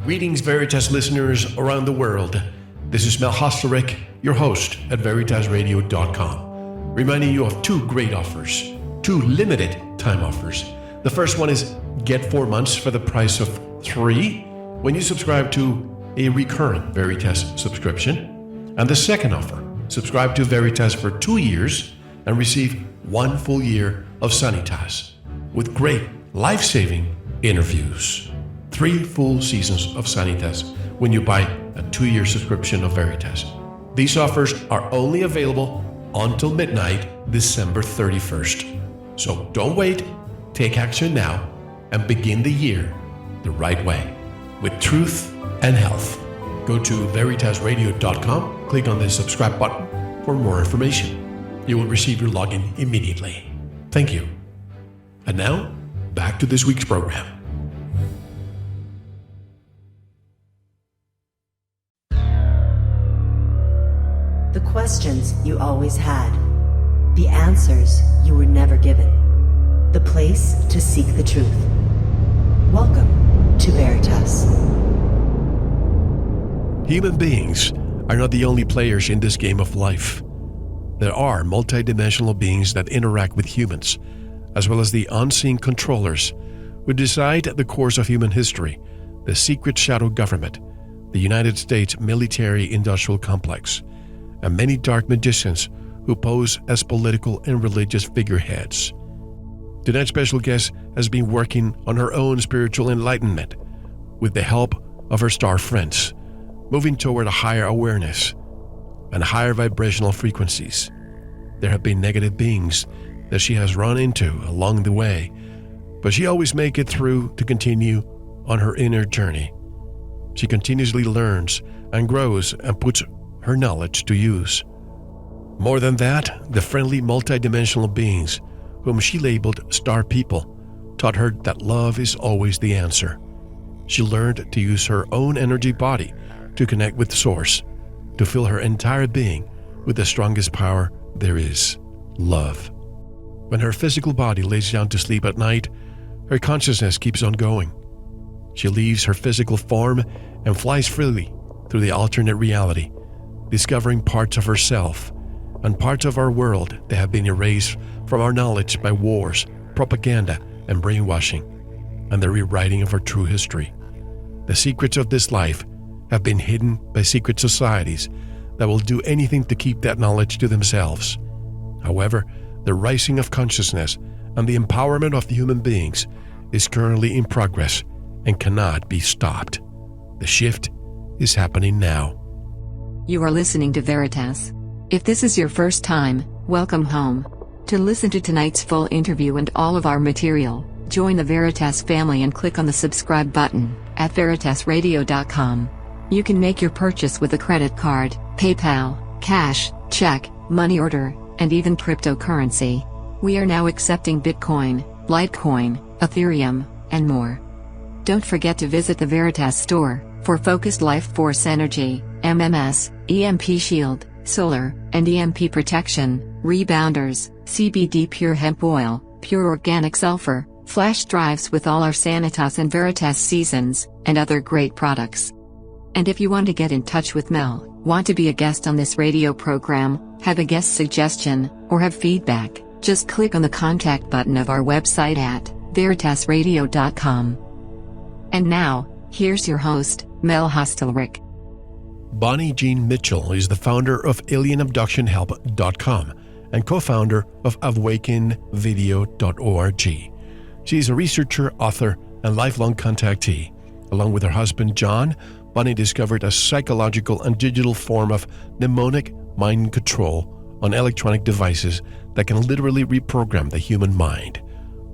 Greetings, Veritas listeners around the world. This is Mel Hostelrick, your host at VeritasRadio.com, reminding you of two great offers, two limited time offers. The first one is get 4 months for the price of 3 when you subscribe to a recurring Veritas subscription. And the second offer, subscribe to Veritas for 2 years and receive 1 full year of Sanitas with great life-saving interviews. 3 full seasons of Sanitas when you buy a 2-year subscription of Veritas. These offers are only available until midnight, December 31st. So don't wait, take action now, and begin the year the right way with truth and health. Go to VeritasRadio.com, click on the subscribe button for more information. You will receive your login immediately. Thank you. And now, back to this week's program. The questions you always had, the answers you were never given, the place to seek the truth. Welcome to Veritas. Human beings are not the only players in this game of life. There are multidimensional beings that interact with humans, as well as the unseen controllers who decide the course of human history, the secret shadow government, the United States military-industrial complex, and many dark magicians who pose as political and religious figureheads. Tonight's special guest has been working on her own spiritual enlightenment with the help of her star friends, moving toward a higher awareness and higher vibrational frequencies. There have been negative beings that she has run into along the way, but she always makes it through to continue on her inner journey. She continuously learns and grows and puts her knowledge to use. More than that, the friendly multidimensional beings, whom she labeled star people, taught her that love is always the answer. She learned to use her own energy body to connect with Source, to fill her entire being with the strongest power there is, love. When her physical body lays down to sleep at night, her consciousness keeps on going. She leaves her physical form and flies freely through the alternate reality, discovering parts of herself and parts of our world that have been erased from our knowledge by wars, propaganda, and brainwashing, and the rewriting of our true history. The secrets of this life have been hidden by secret societies that will do anything to keep that knowledge to themselves. However, the rising of consciousness and the empowerment of human beings is currently in progress and cannot be stopped. The shift is happening now. You are listening to Veritas. If this is your first time, welcome home. To listen to tonight's full interview and all of our material, join the Veritas family and click on the subscribe button at VeritasRadio.com. You can make your purchase with a credit card, PayPal, cash, check, money order, and even cryptocurrency. We are now accepting Bitcoin, Litecoin, Ethereum, and more. Don't forget to visit the Veritas store for focused life force energy, MMS, EMP shield, solar, and EMP protection, rebounders, CBD pure hemp oil, pure organic sulfur, flash drives with all our Sanitas and Veritas seasons, and other great products. And if you want to get in touch with Mel, want to be a guest on this radio program, have a guest suggestion, or have feedback, just click on the contact button of our website at VeritasRadio.com. And now, here's your host, Mel Hostelrick. Bonnie Jean Mitchell is the founder of AlienAbductionHelp.com and co-founder of AwakenVideo.org. She is a researcher, author, and lifelong contactee. Along with her husband, John, Bonnie discovered a psychological and digital form of mnemonic mind control on electronic devices that can literally reprogram the human mind.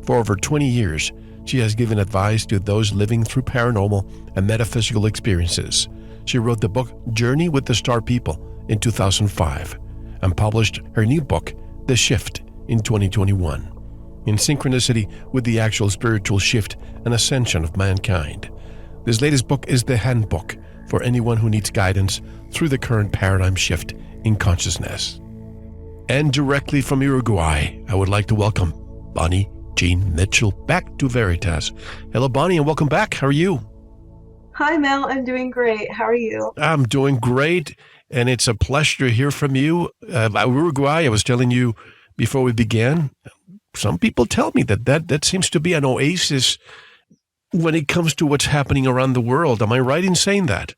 For over 20 years, she has given advice to those living through paranormal and metaphysical experiences. She wrote the book Journey with the Star People in 2005 and published her new book, The Shift, in 2021, in synchronicity with the actual spiritual shift and ascension of mankind. This latest book is the handbook for anyone who needs guidance through the current paradigm shift in consciousness. And directly from Uruguay, I would like to welcome Bonnie Jean Mitchell back to Veritas. Hello, Bonnie, and welcome back. How are you? Hi, Mel. I'm doing great. How are you? I'm doing great, and it's a pleasure to hear from you. Uruguay, I was telling you before we began, some people tell me that seems to be an oasis when it comes to what's happening around the world. Am I right in saying that?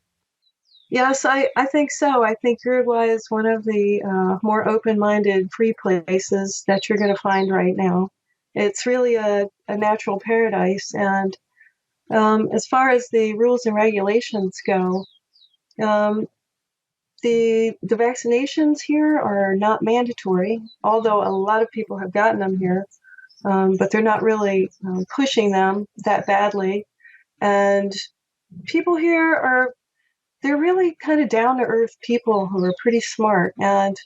Yes, I think so. I think Uruguay is one of the more open-minded, free places that you're going to find right now. It's really a natural paradise. And as far as the rules and regulations go, um, the vaccinations here are not mandatory, although a lot of people have gotten them here, but they're not really pushing them that badly. And people here they're really kind of down to earth people who are pretty smart. And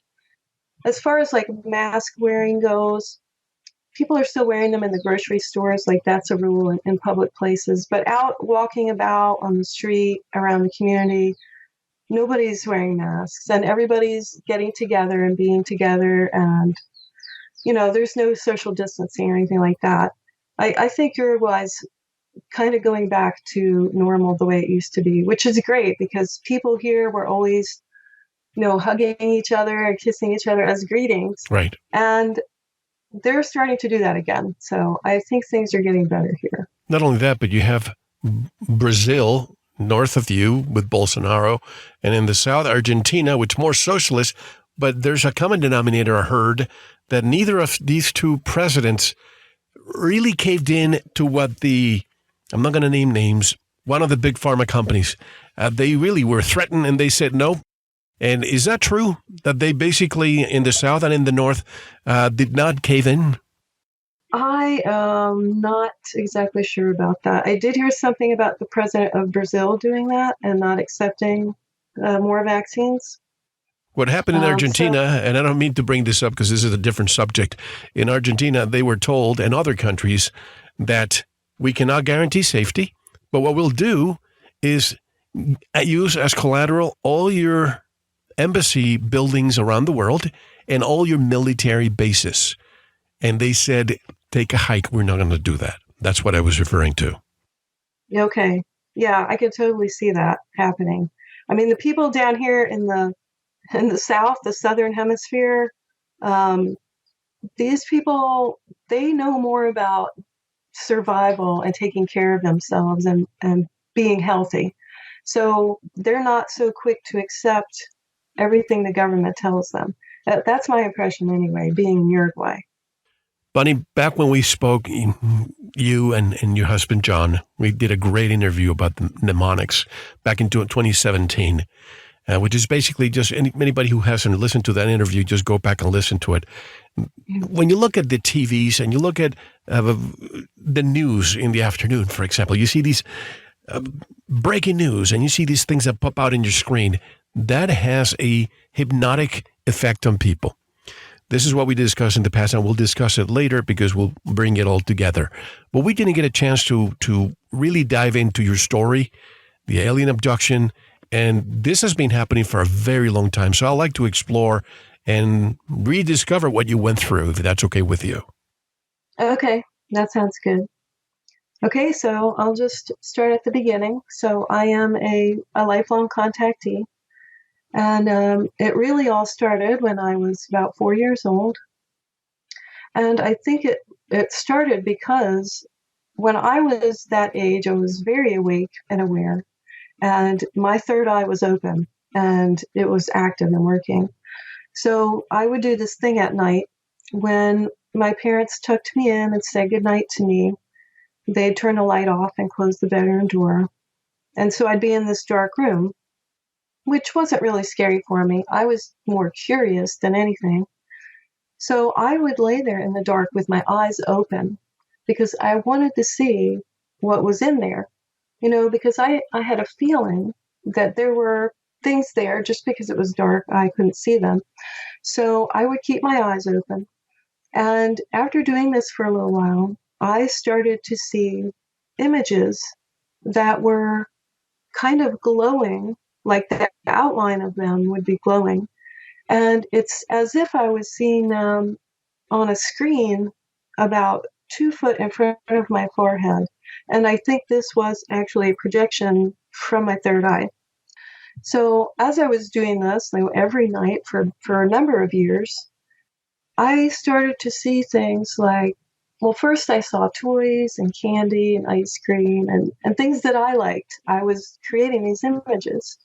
as far as like mask wearing goes, people are still wearing them in the grocery stores. Like that's a rule in public places. But out walking about on the street around the community, nobody's wearing masks and everybody's getting together and being together. And, there's no social distancing or anything like that. I think Uruguay's kind of going back to normal the way it used to be, which is great because people here were always, hugging each other and kissing each other as greetings. Right. And they're starting to do that again. So I think things are getting better here. Not only that, but you have Brazil north of you with Bolsonaro, and in the south, Argentina, which is more socialist. But there's a common denominator I heard that neither of these two presidents really caved in to what I'm not going to name names, one of the big pharma companies. They really were threatened and they said no. And is that true that they basically in the South and in the North did not cave in? I am not exactly sure about that. I did hear something about the president of Brazil doing that and not accepting more vaccines. What happened in Argentina, and I don't mean to bring this up because this is a different subject. In Argentina, they were told, and other countries, that we cannot guarantee safety, but what we'll do is use as collateral all your embassy buildings around the world and all your military bases. And they said, take a hike. We're not going to do that. That's what I was referring to. Okay. Yeah, I could totally see that happening. I mean, the people down here in the South, the Southern Hemisphere, these people, they know more about survival and taking care of themselves and being healthy. So they're not so quick to accept everything the government tells them. That's my impression anyway, being in Uruguay. Bunny, back when we spoke, you and your husband, John, we did a great interview about the mnemonics back in 2017, which is basically just anybody who hasn't listened to that interview, just go back and listen to it. When you look at the TVs and you look at the news in the afternoon, for example, you see these breaking news and you see these things that pop out in your screen, that has a hypnotic effect on people. This is what we discussed in the past, and we'll discuss it later because we'll bring it all together. But we didn't get a chance to really dive into your story, the alien abduction, and this has been happening for a very long time. So I'd like to explore and rediscover what you went through, if that's okay with you. Okay, that sounds good. Okay, so I'll just start at the beginning. So I am a lifelong contactee. And it really all started when I was about 4 years old. And I think it started because when I was that age, I was very awake and aware. And my third eye was open and it was active and working. So I would do this thing at night when my parents tucked me in and said goodnight to me. They'd turn the light off and close the bedroom door. And so I'd be in this dark room, which wasn't really scary for me. I was more curious than anything. So I would lay there in the dark with my eyes open because I wanted to see what was in there, because I had a feeling that there were things there just because it was dark. I couldn't see them. So I would keep my eyes open. And after doing this for a little while, I started to see images that were kind of glowing, like the outline of them would be glowing. And it's as if I was seeing them on a screen about 2 foot in front of my forehead. And I think this was actually a projection from my third eye. So as I was doing this, every night for a number of years, I started to see things like, well, first I saw toys and candy and ice cream and things that I liked. I was creating these images.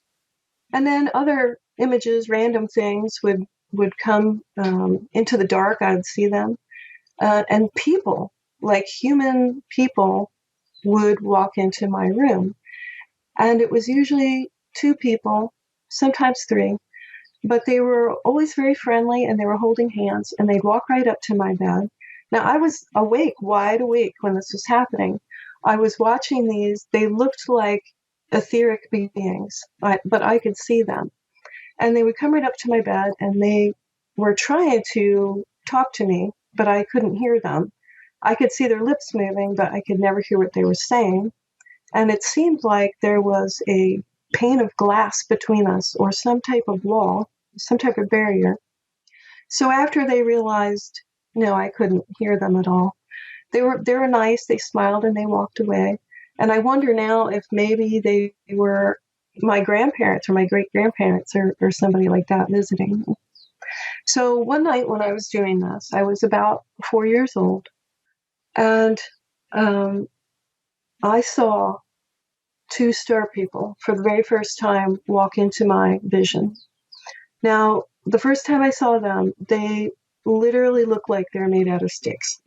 And then other images, random things would come into the dark. I would see them. And people, like human people, would walk into my room. And it was usually 2 people, sometimes 3, but they were always very friendly and they were holding hands and they'd walk right up to my bed. Now, I was awake, wide awake when this was happening. I was watching these. They looked like etheric beings, but I could see them. And they would come right up to my bed and they were trying to talk to me, but I couldn't hear them. I could see their lips moving, but I could never hear what they were saying. And it seemed like there was a pane of glass between us or some type of wall, some type of barrier. So after they realized, no, I couldn't hear them at all. They were nice. They smiled and they walked away. And I wonder now if maybe they were my grandparents or my great-grandparents or somebody like that visiting me. So one night when I was doing this, I was about 4 years old. And I saw 2 star people for the very first time walk into my vision. Now, the first time I saw them, they literally looked like they're made out of sticks.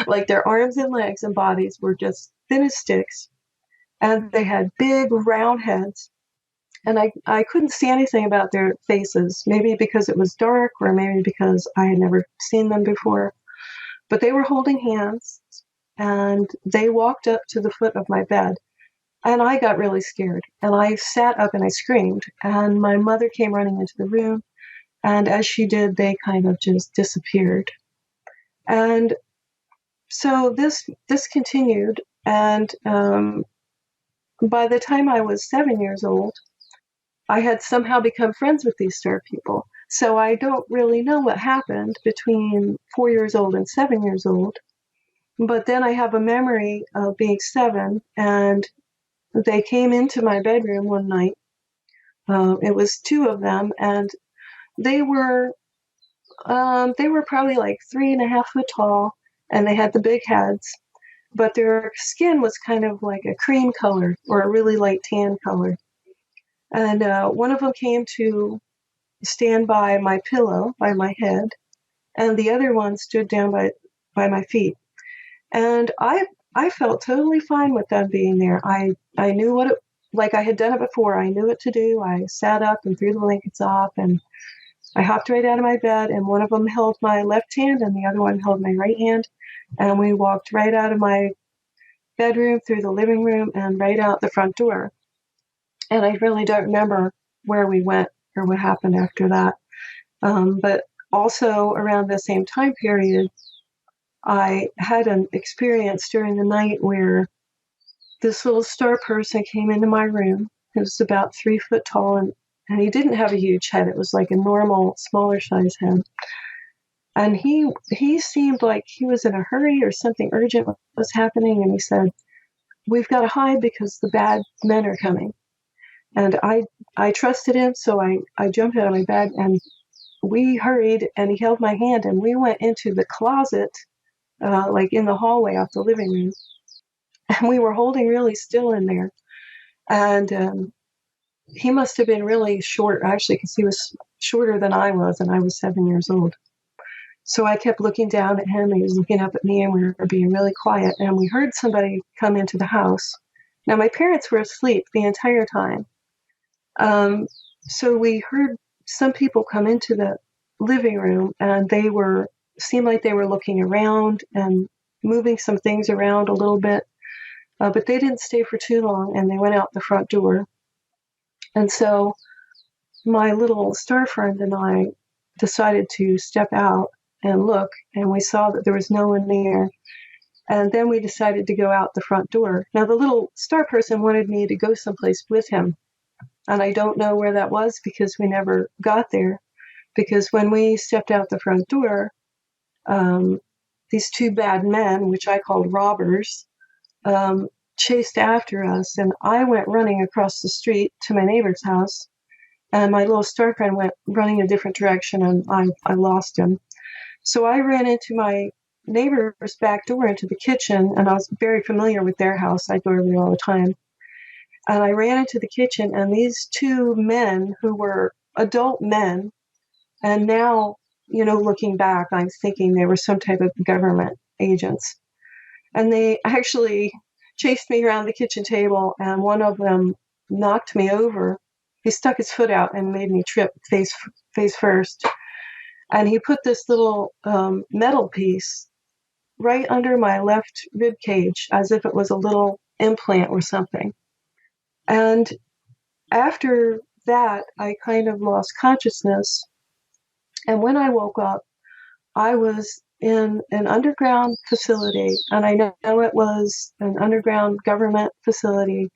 Like their arms and legs and bodies were just thin as sticks. And they had big round heads. And I couldn't see anything about their faces, maybe because it was dark or maybe because I had never seen them before. But they were holding hands and they walked up to the foot of my bed. And I got really scared. And I sat up and I screamed. And my mother came running into the room. And as she did, they kind of just disappeared. And so this continued. And by the time I was 7 years old, I had somehow become friends with these star people. So I don't really know what happened between 4 years old and 7 years old. But then I have a memory of being 7, and they came into my bedroom one night. It was 2 of them, and they were probably like 3.5 foot tall, and they had the big heads, but their skin was kind of like a cream color or a really light tan color. And one of them came to stand by my pillow, by my head, and the other one stood down by my feet. And I felt totally fine with them being there. I knew like I had done it before. I knew what to do. I sat up and threw the blankets off, and I hopped right out of my bed, and one of them held my left hand and the other one held my right hand. And we walked right out of my bedroom, through the living room, and right out the front door. And I really don't remember where we went or what happened after that. But also around the same time period, I had an experience during the night where this little star person came into my room. He was about 3 foot tall, and he didn't have a huge head. It was like a normal, smaller size head. And he seemed like he was in a hurry or something urgent was happening. And he said, "We've got to hide because the bad men are coming." And I trusted him, so I jumped out of my bed and we hurried, and he held my hand and we went into the closet, like in the hallway off the living room. And we were holding really still in there. And he must have been really short, actually, because he was shorter than I was, and I was 7 years old. So I kept looking down at him, and he was looking up at me, and we were being really quiet. And we heard somebody come into the house. Now, my parents were asleep the entire time. So we heard some people come into the living room, and seemed like they were looking around and moving some things around a little bit. But they didn't stay for too long, and they went out the front door. And so my little star friend and I decided to step out and look, and we saw that there was no one there. And then we decided to go out the front door. Now, the little star person wanted me to go someplace with him. And I don't know where that was because we never got there. Because when we stepped out the front door, these 2 bad men, which I called robbers, chased after us, and I went running across the street to my neighbor's house, and my little star friend went running a different direction, and I lost him. So I ran into my neighbor's back door into the kitchen, and I was very familiar with their house. I go over there all the time. And I ran into the kitchen, and these two men who were adult men, and now, looking back, I'm thinking they were some type of government agents. And they actually chased me around the kitchen table, and one of them knocked me over. He stuck his foot out and made me trip face first. And he put this little metal piece right under my left rib cage, as if it was a little implant or something. And after that, I kind of lost consciousness. And when I woke up, I was in an underground facility, and I know it was an underground government facility,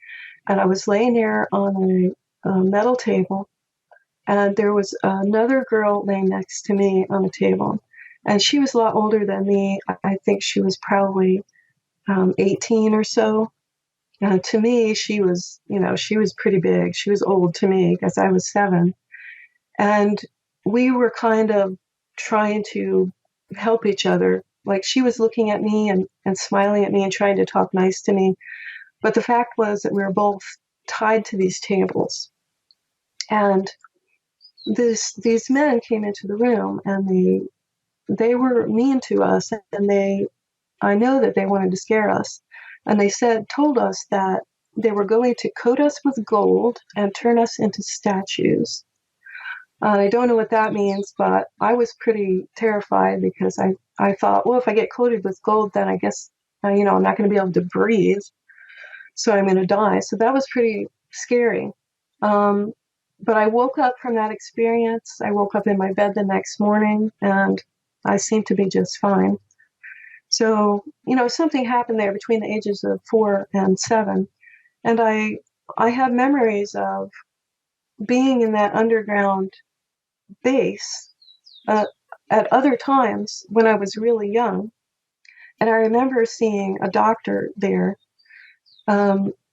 and I was laying there on a metal table, and there was another girl laying next to me on the table, and she was a lot older than me. I think she was probably 18 or so. To me, she was pretty big. She was old to me because I was 7. And we were kind of trying to help each other. Like, she was looking at me and smiling at me and trying to talk nice to me. But the fact was that we were both tied to these tables. And these men came into the room, and they were mean to us, and I know that they wanted to scare us. And they told us that they were going to coat us with gold and turn us into statues. I don't know what that means, but I was pretty terrified because I thought, well, if I get coated with gold, then I guess, I'm not going to be able to breathe. So I'm going to die. So that was pretty scary. But I woke up from that experience. I woke up in my bed the next morning, and I seemed to be just fine. So, something happened there between the ages of 4 and 7. And I have memories of being in that underground base at other times when I was really young. And I remember seeing a doctor there.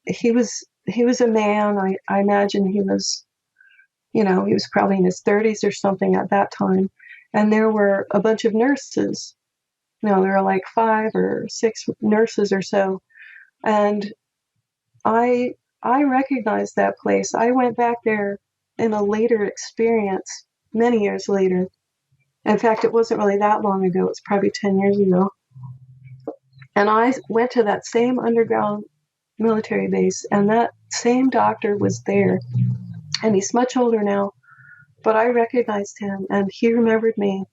He was a man. I imagine he was probably in his 30s or something at that time. And there were a bunch of nurses. There were like 5 or 6 nurses or so. And I recognized that place. I went back there in a later experience, many years later. In fact, it wasn't really that long ago. It was probably 10 years ago. And I went to that same underground military base, and that same doctor was there. And he's much older now, but I recognized him, and he remembered me.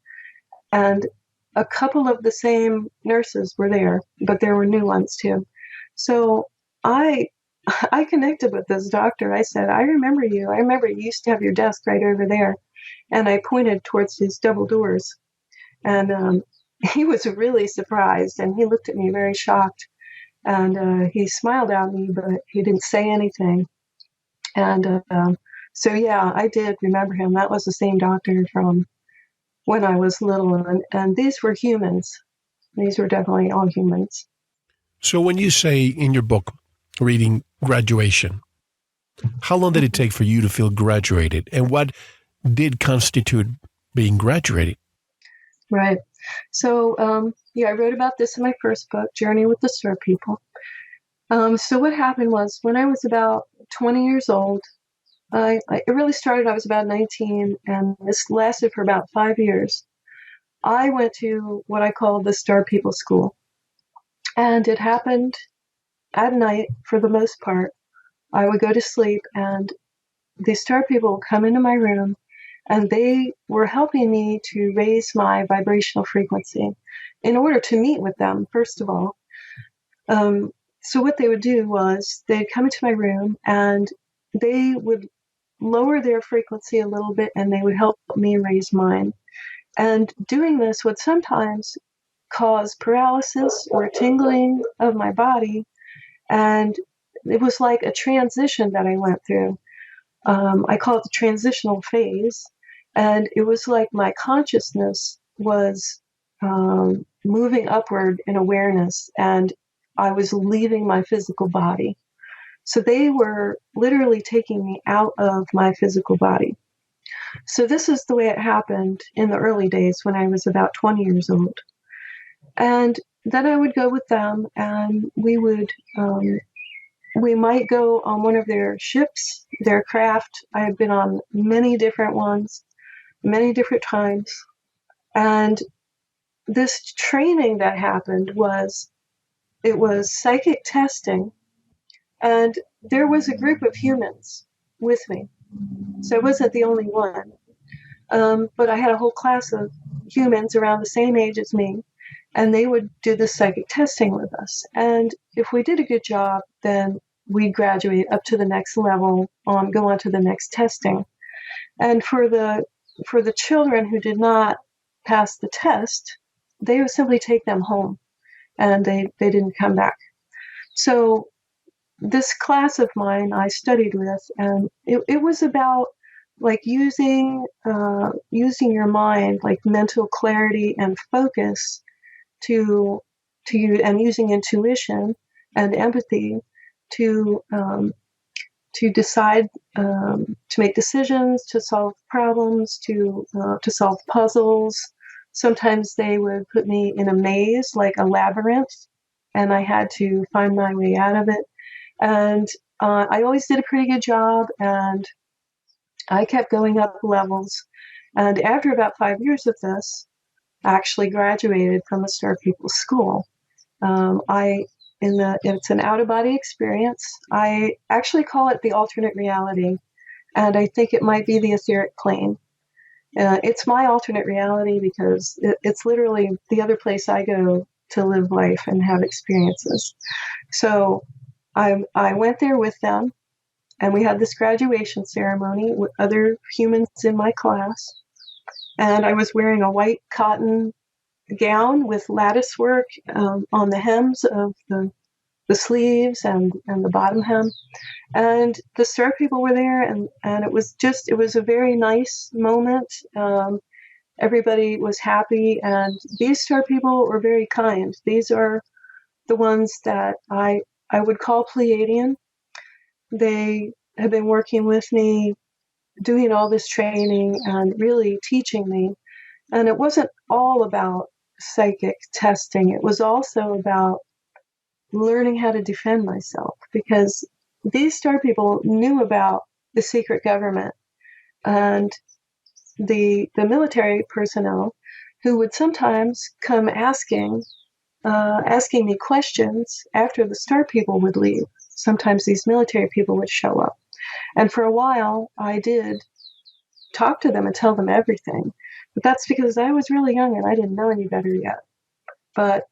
And a couple of the same nurses were there, but there were new ones too. So I connected with this doctor. I said, I remember you. I remember you used to have your desk right over there. And I pointed towards these double doors. And he was really surprised, and he looked at me very shocked. And he smiled at me, but he didn't say anything. And so, yeah, I did remember him. That was the same doctor from when I was little. And these were humans. These were definitely all humans. So when you say in your book, reading graduation, how long did it take for you to feel graduated? And what did constitute being graduated? Right. So, I wrote about this in my first book, Journey with the Star People. So what happened was when I was about 20 years old, it really started, I was about 19, and this lasted for about 5 years. I went to what I call the Star People School. And it happened at night for the most part. I would go to sleep, and the Star People would come into my room, and they were helping me to raise my vibrational frequency in order to meet with them, first of all. So what they would do was they'd come into my room, and they would lower their frequency a little bit, and they would help me raise mine. And doing this would sometimes cause paralysis or tingling of my body. And it was like a transition that I went through. I call it the transitional phase. And it was like my consciousness was moving upward in awareness. And I was leaving my physical body. So they were literally taking me out of my physical body. So this is the way it happened in the early days when I was about 20 years old. And then I would go with them, and we might go on one of their ships, their craft. I had been on many different ones, many different times. And this training that happened it was psychic testing, and there was a group of humans with me. So I wasn't the only one. But I had a whole class of humans around the same age as me, and they would do the psychic testing with us. And if we did a good job, then we'd graduate up to the next level, go on to the next testing. And for the children who did not pass the test, they would simply take them home, and they didn't come back. So this class of mine I studied with, and it was about like using your mind, like mental clarity and focus to and using intuition and empathy to decide, to make decisions, to solve problems, to solve puzzles. Sometimes they would put me in a maze, like a labyrinth, and I had to find my way out of it. And I always did a pretty good job, and I kept going up levels. And after about 5 years of this, I actually graduated from a Star People school. It's an out-of-body experience. I actually call it the alternate reality, and I think it might be the etheric plane. It's my alternate reality because it's literally the other place I go to live life and have experiences. So I went there with them, and we had this graduation ceremony with other humans in my class. And I was wearing a white cotton gown with lattice work on the hems of the sleeves and the bottom hem. And the Star People were there, and it was a very nice moment. Everybody was happy, and these Star People were very kind. These are the ones that I would call Pleiadian. They have been working with me, doing all this training and really teaching me. And it wasn't all about psychic testing. It was also about learning how to defend myself, because these Star People knew about the secret government and the military personnel who would sometimes come asking me questions after the Star People would leave. Sometimes these military people would show up. And for a while, I did talk to them and tell them everything. But that's because I was really young and I didn't know any better yet. But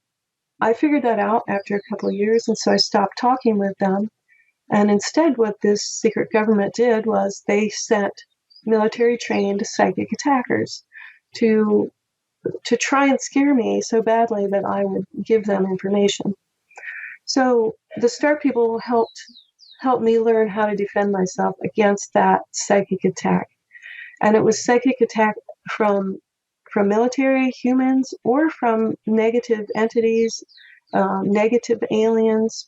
I figured that out after a couple of years, and so I stopped talking with them. And instead, what this secret government did was they sent military-trained psychic attackers to try and scare me so badly that I would give them information. So the Star People helped me learn how to defend myself against that psychic attack. And it was psychic attack from military humans or from negative entities, negative aliens,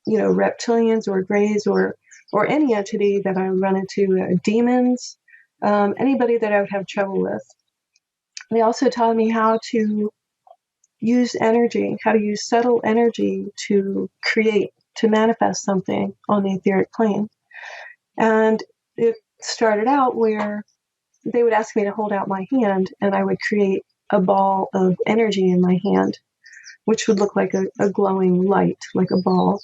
reptilians or greys or any entity that I would run into, demons, anybody that I would have trouble with. They also taught me how to use energy, how to use subtle energy to create, to manifest something on the etheric plane. And it started out where they would ask me to hold out my hand, and I would create a ball of energy in my hand, which would look like a glowing light, like a ball.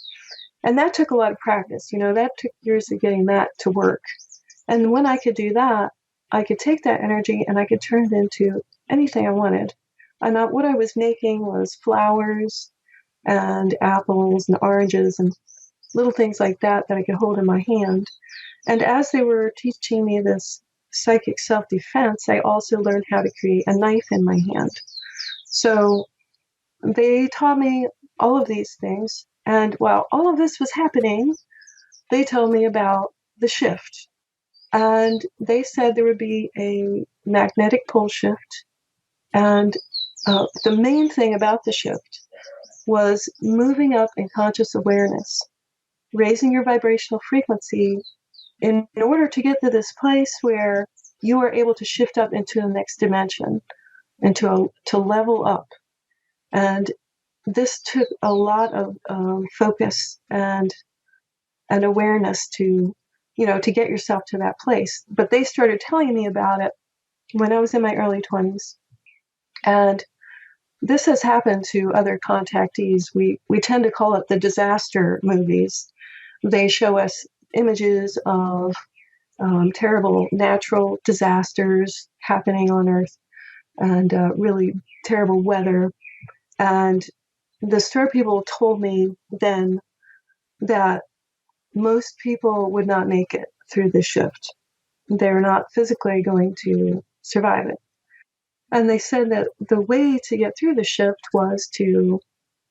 And that took a lot of practice. That took years of getting that to work. And when I could do that, I could take that energy and I could turn it into anything I wanted. And what I was making was flowers and apples and oranges and little things like that I could hold in my hand. And as they were teaching me this psychic self-defense, I also learned how to create a knife in my hand. So they taught me all of these things. And while all of this was happening, they told me about the shift. And they said there would be a magnetic pole shift. And the main thing about the shift was moving up in conscious awareness, raising your vibrational frequency in order to get to this place where you are able to shift up into the next dimension, to level up. And this took a lot of focus and awareness to get yourself to that place. But they started telling me about it when I was in my early 20s. And this has happened to other contactees. We tend to call it the disaster movies. They show us images of terrible natural disasters happening on Earth and really terrible weather. And the star people told me then that most people would not make it through the shift. They're not physically going to survive it. And they said that the way to get through the shift was to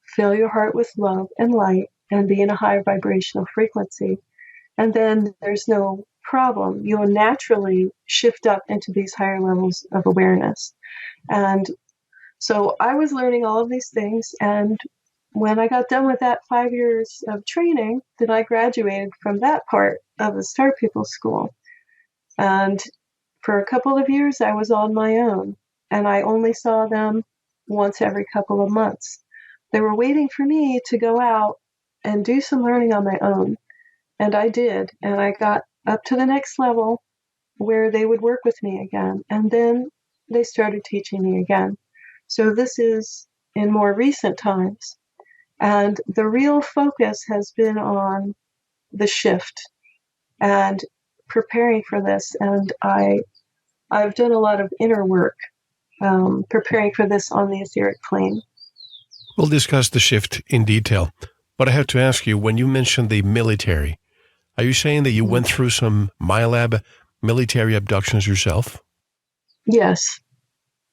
fill your heart with love and light and be in a higher vibrational frequency. And then there's no problem. You'll naturally shift up into these higher levels of awareness. And so I was learning all of these things. And when I got done with that 5 years of training, then I graduated from that part of the Star People School. And for a couple of years, I was on my own. And I only saw them once every couple of months. They were waiting for me to go out and do some learning on my own. And I did. And I got up to the next level where they would work with me again. And then they started teaching me again. So this is in more recent times. And the real focus has been on the shift and preparing for this. And I've done a lot of inner work preparing for this on the etheric plane. We'll discuss the shift in detail. But I have to ask you, when you mentioned the military, are you saying that you went through some MyLab military abductions yourself? Yes.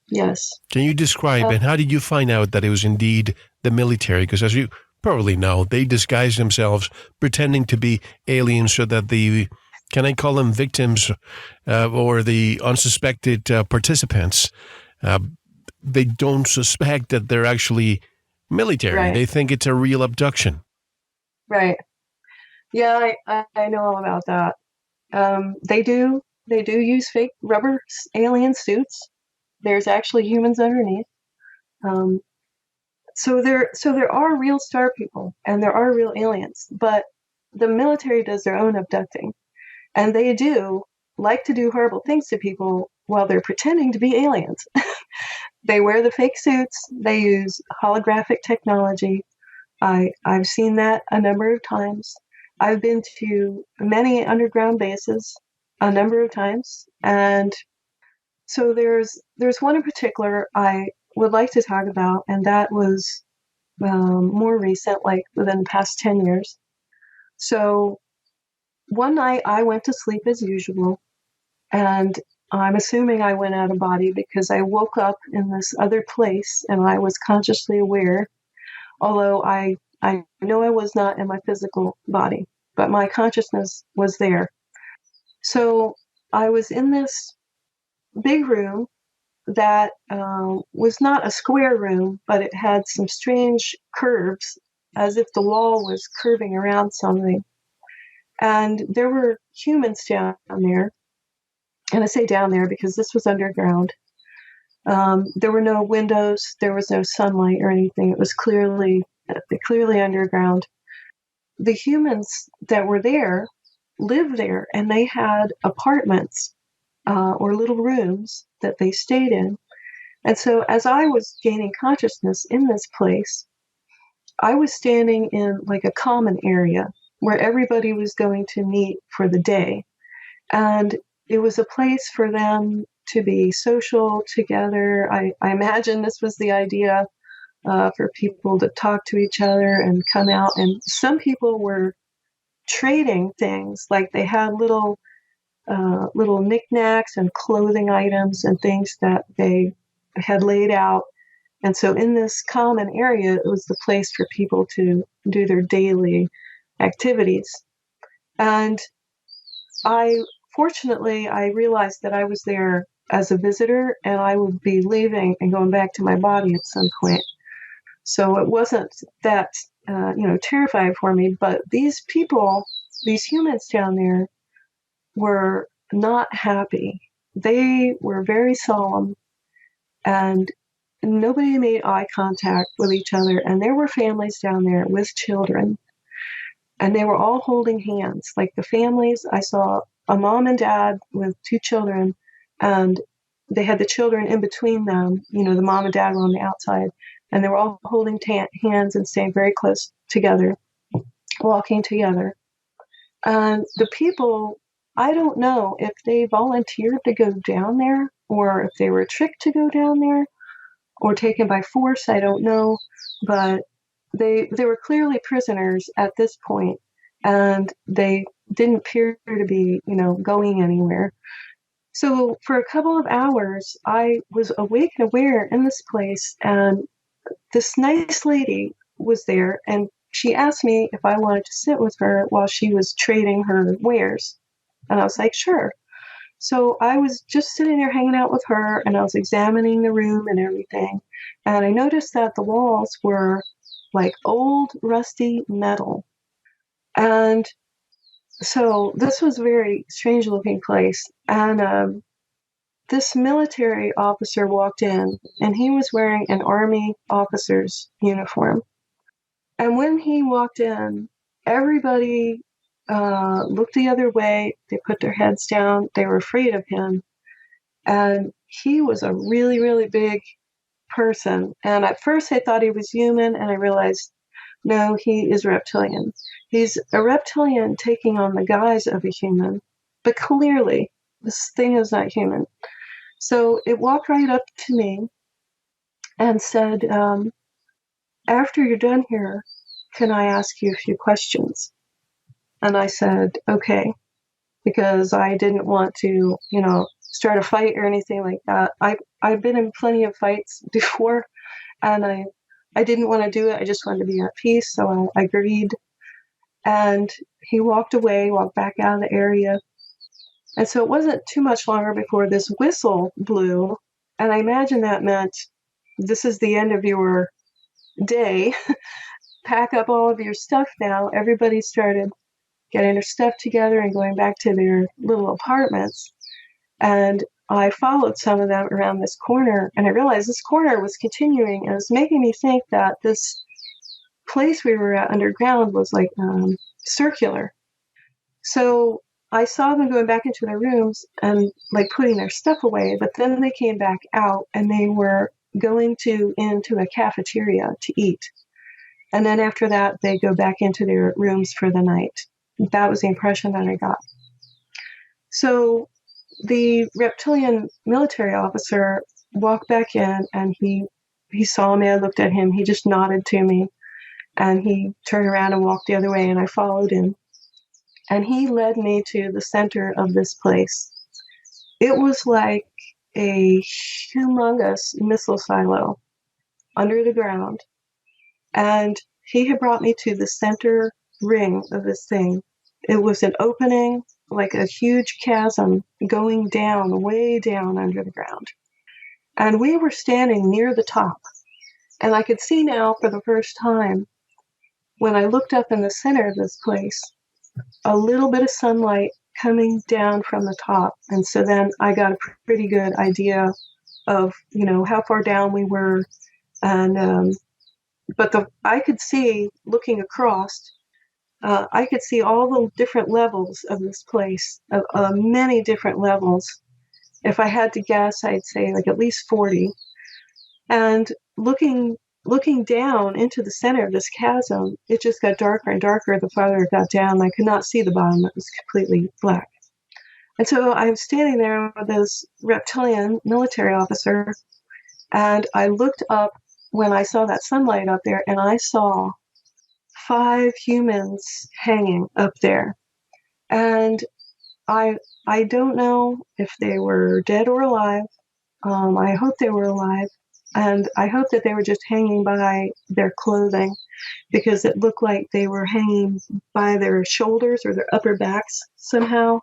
Yes. Can you describe, and how did you find out that it was indeed the military? Because as you probably know, they disguise themselves pretending to be aliens so that the, can I call them victims or the unsuspected participants, they don't suspect that they're actually military. Right. They think it's a real abduction. Right. Yeah, I know all about that. They do use fake rubber alien suits. There's actually humans underneath. So there are real star people and there are real aliens, but the military does their own abducting, and they do like to do horrible things to people while they're pretending to be aliens. They wear the fake suits. They use holographic technology. I've seen that a number of times. I've been to many underground bases a number of times, and so there's one in particular I would like to talk about, and that was more recent, like within the past 10 years. So one night I went to sleep as usual, and I'm assuming I went out of body because I woke up in this other place and I was consciously aware, although I know I was not in my physical body, but my consciousness was there. So I was in this big room that was not a square room, but it had some strange curves, as if the wall was curving around something. And there were humans down there. And I say down there because this was underground. There were no windows. There was no sunlight or anything. It was clearly underground. The humans that were there lived there, and they had apartments or little rooms that they stayed in. And so as I was gaining consciousness in this place, I was standing in like a common area where everybody was going to meet for the day. And it was a place for them to be social together. I imagine this was the idea for people to talk to each other and come out. And some people were trading things, like they had little knickknacks and clothing items and things that they had laid out. And so in this common area, it was the place for people to do their daily activities. And fortunately, I realized that I was there as a visitor and I would be leaving and going back to my body at some point. So it wasn't that, terrifying for me. But these people, these humans down there, were not happy. They were very solemn, and nobody made eye contact with each other. And there were families down there with children, and they were all holding hands. Like the families, I saw a mom and dad with two children, and they had the children in between them. The mom and dad were on the outside, and they were all holding hands and staying very close together, walking together. And the people, I don't know if they volunteered to go down there or if they were tricked to go down there or taken by force. I don't know, but they were clearly prisoners at this point, and they didn't appear to be, going anywhere. So for a couple of hours, I was awake and aware in this place, and this nice lady was there, and she asked me if I wanted to sit with her while she was trading her wares. And I was like, sure. So I was just sitting there hanging out with her, and I was examining the room and everything. And I noticed that the walls were like old, rusty metal. And so this was a very strange looking place. And this military officer walked in, and he was wearing an army officer's uniform. And when he walked in, everybody looked the other way. They put their heads down. They were afraid of him. And he was a really, really big person. And at first I thought he was human, and I realized, no, he is reptilian. He's a reptilian taking on the guise of a human. But clearly, this thing is not human. So it walked right up to me and said, after you're done here, can I ask you a few questions? And I said, okay, because I didn't want to, start a fight or anything like that. I've been in plenty of fights before, and I didn't want to do it. I just wanted to be at peace, so I agreed. And he walked away, walked back out of the area. And so it wasn't too much longer before this whistle blew, and I imagine that meant this is the end of your day. Pack up all of your stuff now. Everybody started getting their stuff together and going back to their little apartments. And I followed some of them around this corner, and I realized this corner was continuing, and it was making me think that this place we were at underground was like circular. So I saw them going back into their rooms and like putting their stuff away, but then they came back out and they were going into a cafeteria to eat. And then after that, they go back into their rooms for the night. That was the impression that I got. So the reptilian military officer walked back in, and he saw me. I looked at him. He just nodded to me, and he turned around and walked the other way, and I followed him. And he led me to the center of this place. It was like a humongous missile silo under the ground. And he had brought me to the center ring of this thing. It was an opening, like a huge chasm going down, way down under the ground. And we were standing near the top. And I could see now for the first time, when I looked up in the center of this place, a little bit of sunlight coming down from the top. And so then I got a pretty good idea of, how far down we were. And, but I could see, looking across, I could see all the different levels of this place, many different levels. If I had to guess, I'd say like at least 40. And looking down into the center of this chasm, it just got darker and darker the farther it got down. I could not see the bottom. It was completely black. And so I'm standing there with this reptilian military officer, and I looked up when I saw that sunlight up there, and I saw 5 humans hanging up there. And I don't know if they were dead or alive. I hope they were alive. And I hope that they were just hanging by their clothing, because it looked like they were hanging by their shoulders or their upper backs somehow.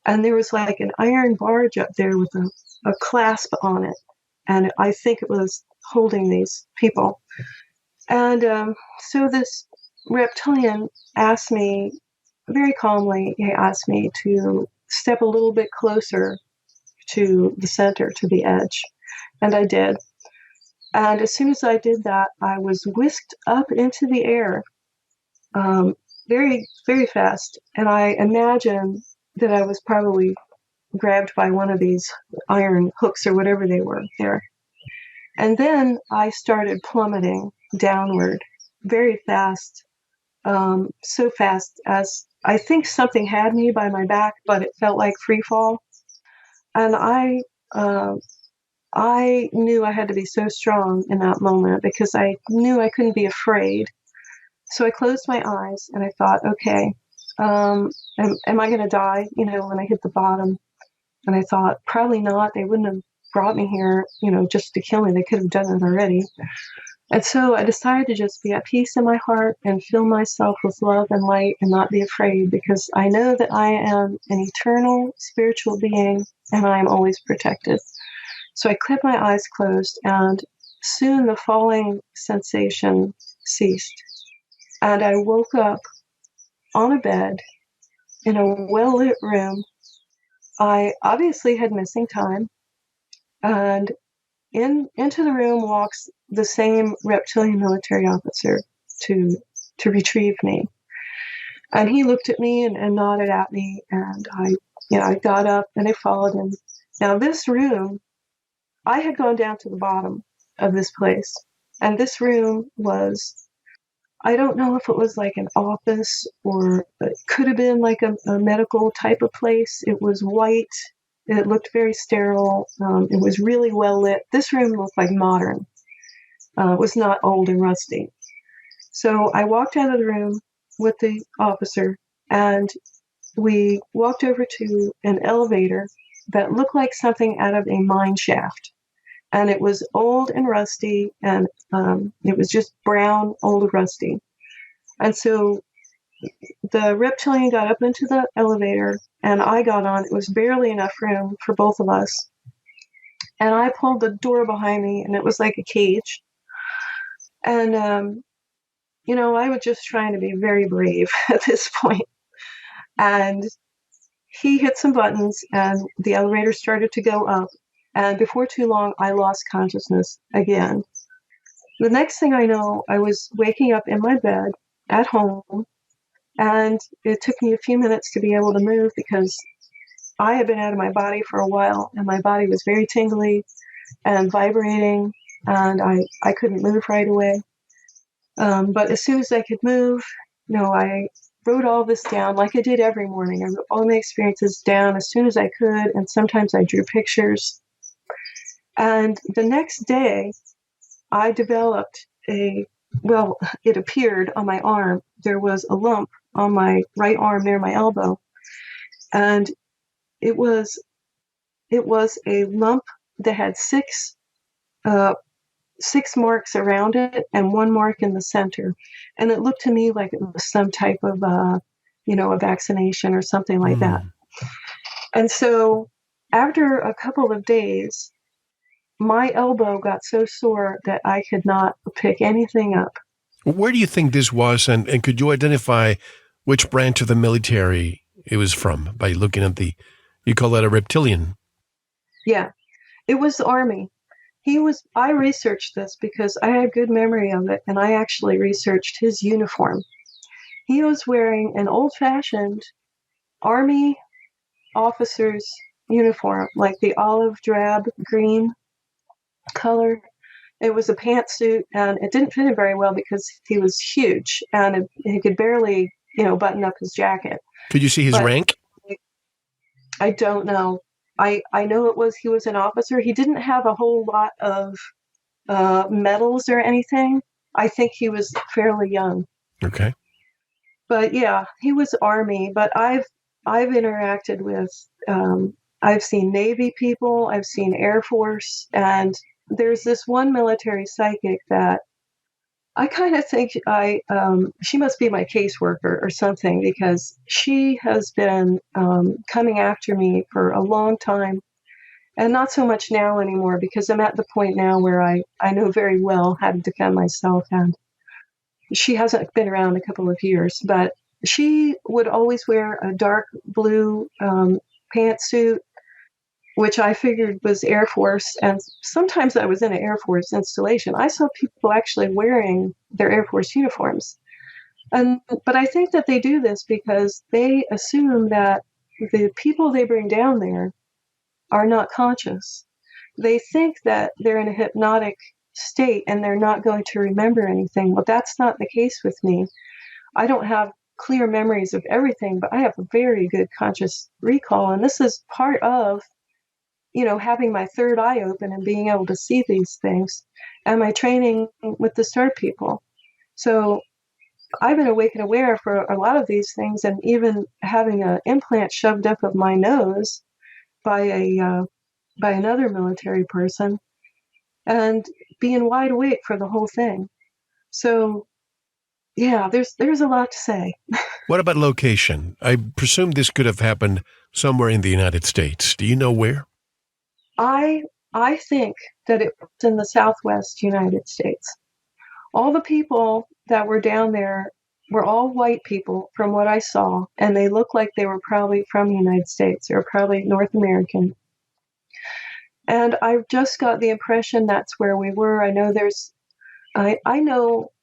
And there was like an iron barge up there with a clasp on it. And I think it was holding these people. And so this reptilian asked me, very calmly, he asked me to step a little bit closer to the center, to the edge. And I did. And as soon as I did that, I was whisked up into the air very, very fast. And I imagine that I was probably grabbed by one of these iron hooks or whatever they were there. And then I started plummeting downward very fast, so fast as I think something had me by my back, but it felt like free fall. And I knew I had to be so strong in that moment because I knew I couldn't be afraid. So I closed my eyes and I thought, okay, am I going to die, when I hit the bottom? And I thought, probably not. They wouldn't have brought me here, just to kill me. They could have done it already. And so I decided to just be at peace in my heart and fill myself with love and light and not be afraid, because I know that I am an eternal spiritual being and I am always protected. So I kept my eyes closed, and soon the falling sensation ceased. And I woke up on a bed in a well-lit room. I obviously had missing time, and into the room walks the same reptilian military officer to retrieve me. And he looked at me and nodded at me, and I got up and I followed him. Now this room, I had gone down to the bottom of this place, and this room was, I don't know if it was like an office or it could have been like a medical type of place. It was white. It looked very sterile. It was really well lit. This room looked like modern. It was not old and rusty. So I walked out of the room with the officer, and we walked over to an elevator that looked like something out of a mine shaft. And it was old and rusty, and it was just brown, old and rusty. And so the reptilian got up into the elevator, and I got on. It was barely enough room for both of us. And I pulled the door behind me, and it was like a cage. And, I was just trying to be very brave at this point. And he hit some buttons, and the elevator started to go up. And before too long, I lost consciousness again. The next thing I know, I was waking up in my bed at home, and it took me a few minutes to be able to move because I had been out of my body for a while, and my body was very tingly and vibrating, and I couldn't move right away. But as soon as I could move, I wrote all this down like I did every morning. I wrote all my experiences down as soon as I could, and sometimes I drew pictures. And the next day, I developed it appeared on my arm. There was a lump on my right arm near my elbow. And it was a lump that had six marks around it and one mark in the center. And it looked to me like it was some type of, a vaccination or something like that. And so after a couple of days, my elbow got so sore that I could not pick anything up. Where do you think this was, and could you identify which branch of the military it was from by looking at you call that a reptilian? Yeah, it was the Army. I researched this because I had good memory of it, and I actually researched his uniform. He was wearing an old-fashioned Army officer's uniform, like the olive drab green color. It was a pantsuit, and it didn't fit him very well because he was huge, and he could barely, button up his jacket. Could you see his rank? I don't know. I know he was an officer. He didn't have a whole lot of medals or anything. I think he was fairly young. Okay. But yeah, he was Army. But I've interacted with. I've seen Navy people. I've seen Air Force, and there's this one military psychic that I kind of think she must be my caseworker or something, because she has been coming after me for a long time, and not so much now anymore because I'm at the point now where I know very well how to defend myself, and she hasn't been around a couple of years, but she would always wear a dark blue pantsuit, which I figured was Air Force. And sometimes I was in an Air Force installation. I saw people actually wearing their Air Force uniforms. But I think that they do this because they assume that the people they bring down there are not conscious. They think that they're in a hypnotic state and they're not going to remember anything. Well, that's not the case with me. I don't have clear memories of everything, but I have a very good conscious recall. And this is part of, having my third eye open and being able to see these things and my training with the star people. So I've been awake and aware for a lot of these things, and even having an implant shoved up of my nose by another military person, and being wide awake for the whole thing. So, yeah, there's a lot to say. What about location? I presume this could have happened somewhere in the United States. Do you know where? I think that it was in the Southwest United States. All the people that were down there were all white people from what I saw, and they looked like they were probably from the United States or probably North American. And I just got the impression that's where we were. I know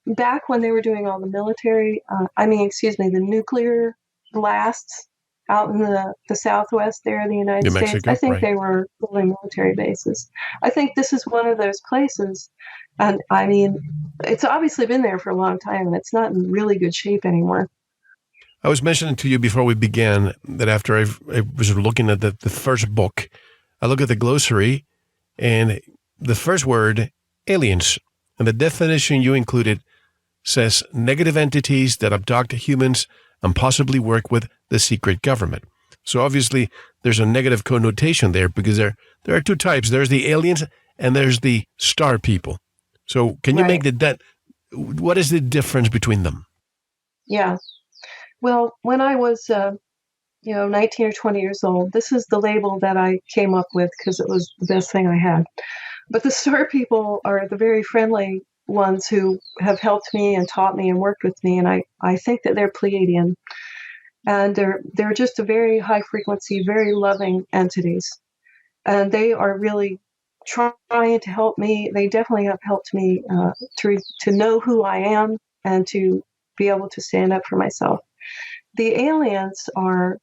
back when they were doing all the military, the nuclear blasts out in the Southwest there in the United New States. Mexico, I think right. they were building military bases. I think this is one of those places. And I mean, it's obviously been there for a long time, and it's not in really good shape anymore. I was mentioning to you before we began that after I was looking at the first book, I look at the glossary and the first word, aliens, and the definition you included says negative entities that abduct humans and possibly work with the secret government. So obviously there's a negative connotation there because there are two types. There's the aliens and there's the star people. So can you make what is the difference between them? Yeah. Well, when I was, 19 or 20 years old, this is the label that I came up with because it was the best thing I had. But the star people are the very friendly ones who have helped me and taught me and worked with me. And I think that they're Pleiadian. And they're just a very high frequency, very loving entities. And they are really trying to help me. They definitely have helped me to know who I am and to be able to stand up for myself. The aliens are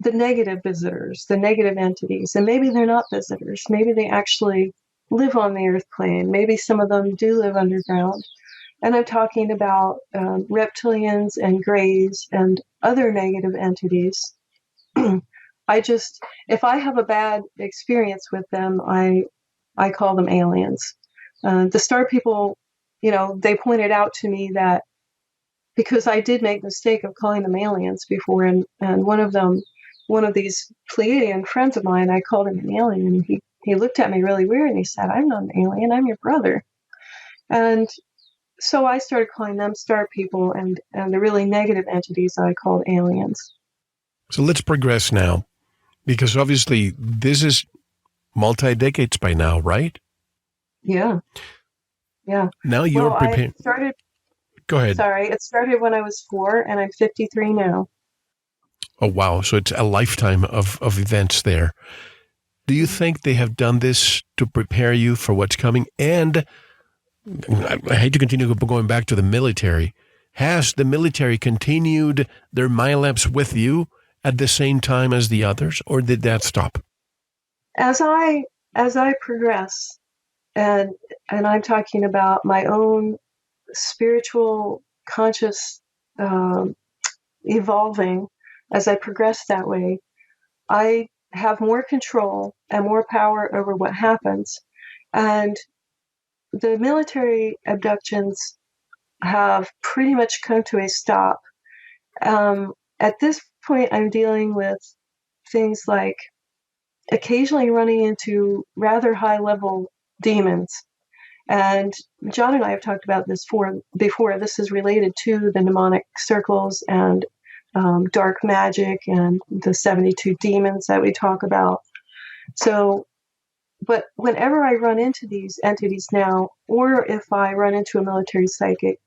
the negative visitors, the negative entities. And maybe they're not visitors. Maybe they actually live on the earth plane. Maybe some of them do live underground. And I'm talking about reptilians and greys and other negative entities. If I have a bad experience with them, I call them aliens. The star people, they pointed out to me that because I did make the mistake of calling them aliens before, and one of these Pleiadian friends of mine, I called him an alien, and he looked at me really weird and he said, "I'm not an alien, I'm your brother." And so I started calling them star people, and the really negative entities I called aliens. So let's progress now, because obviously this is multi-decades by now, right? Yeah. Now you're prepared. Go ahead. Sorry, it started when I was 4, and I'm 53 now. Oh, wow. So it's a lifetime of events there. Do you think they have done this to prepare you for what's coming? And I hate to continue going back to the military. Has the military continued their mind labs with you at the same time as the others, or did that stop? As I progress, and I'm talking about my own spiritual conscious evolving, as I progress that way, I have more control and more power over what happens. And the military abductions have pretty much come to a stop. At this point, I'm dealing with things like occasionally running into rather high-level demons. And John and I have talked about this before. This is related to the mnemonic circles and dark magic and the 72 demons that we talk about. So, but whenever I run into these entities now, or if I run into a military psychic,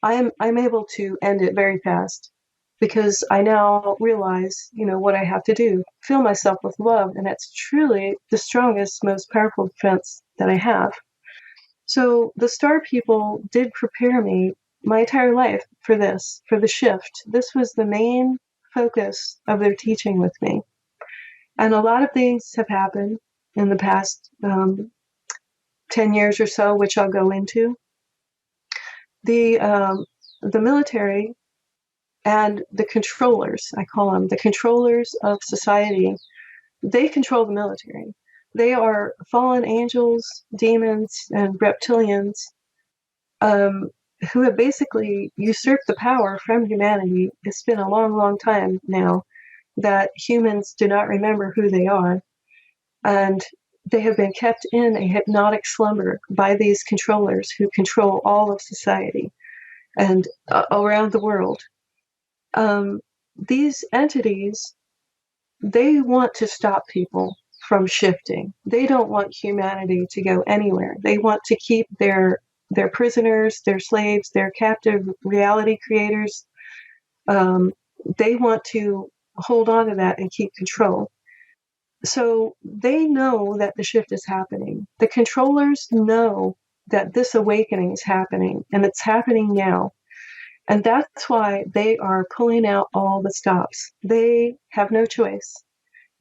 I'm able to end it very fast because I now realize, what I have to do. Fill myself with love, and that's truly the strongest, most powerful defense that I have. So the star people did prepare me my entire life for this, for the shift. This was the main focus of their teaching with me. And a lot of things have happened in the past 10 years or so, which I'll go into. The military and the controllers, I call them the controllers of society, they control the military. They are fallen angels, demons, and reptilians who have basically usurped the power from humanity. It's been a long, long time now that humans do not remember who they are. And they have been kept in a hypnotic slumber by these controllers who control all of society and around the world. These entities, they want to stop people from shifting. They don't want humanity to go anywhere. They want to keep their prisoners, their slaves, their captive reality creators. They want to hold on to that and keep control. So they know that the shift is happening. The controllers know that this awakening is happening, and it's happening now. And that's why they are pulling out all the stops. They have no choice.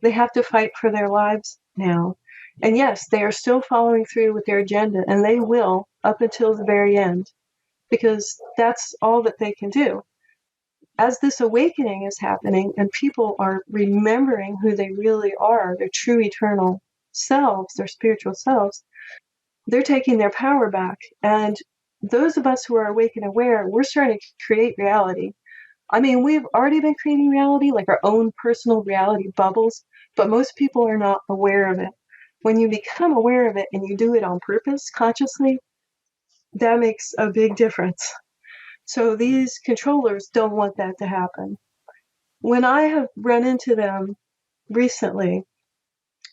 They have to fight for their lives now. And yes, they are still following through with their agenda, and they will up until the very end, because that's all that they can do. As this awakening is happening and people are remembering who they really are, their true eternal selves, their spiritual selves, they're taking their power back. And those of us who are awake and aware, we're starting to create reality. I mean, we've already been creating reality, like our own personal reality bubbles, but most people are not aware of it. When you become aware of it and you do it on purpose, consciously, that makes a big difference. So these controllers don't want that to happen. When I have run into them recently,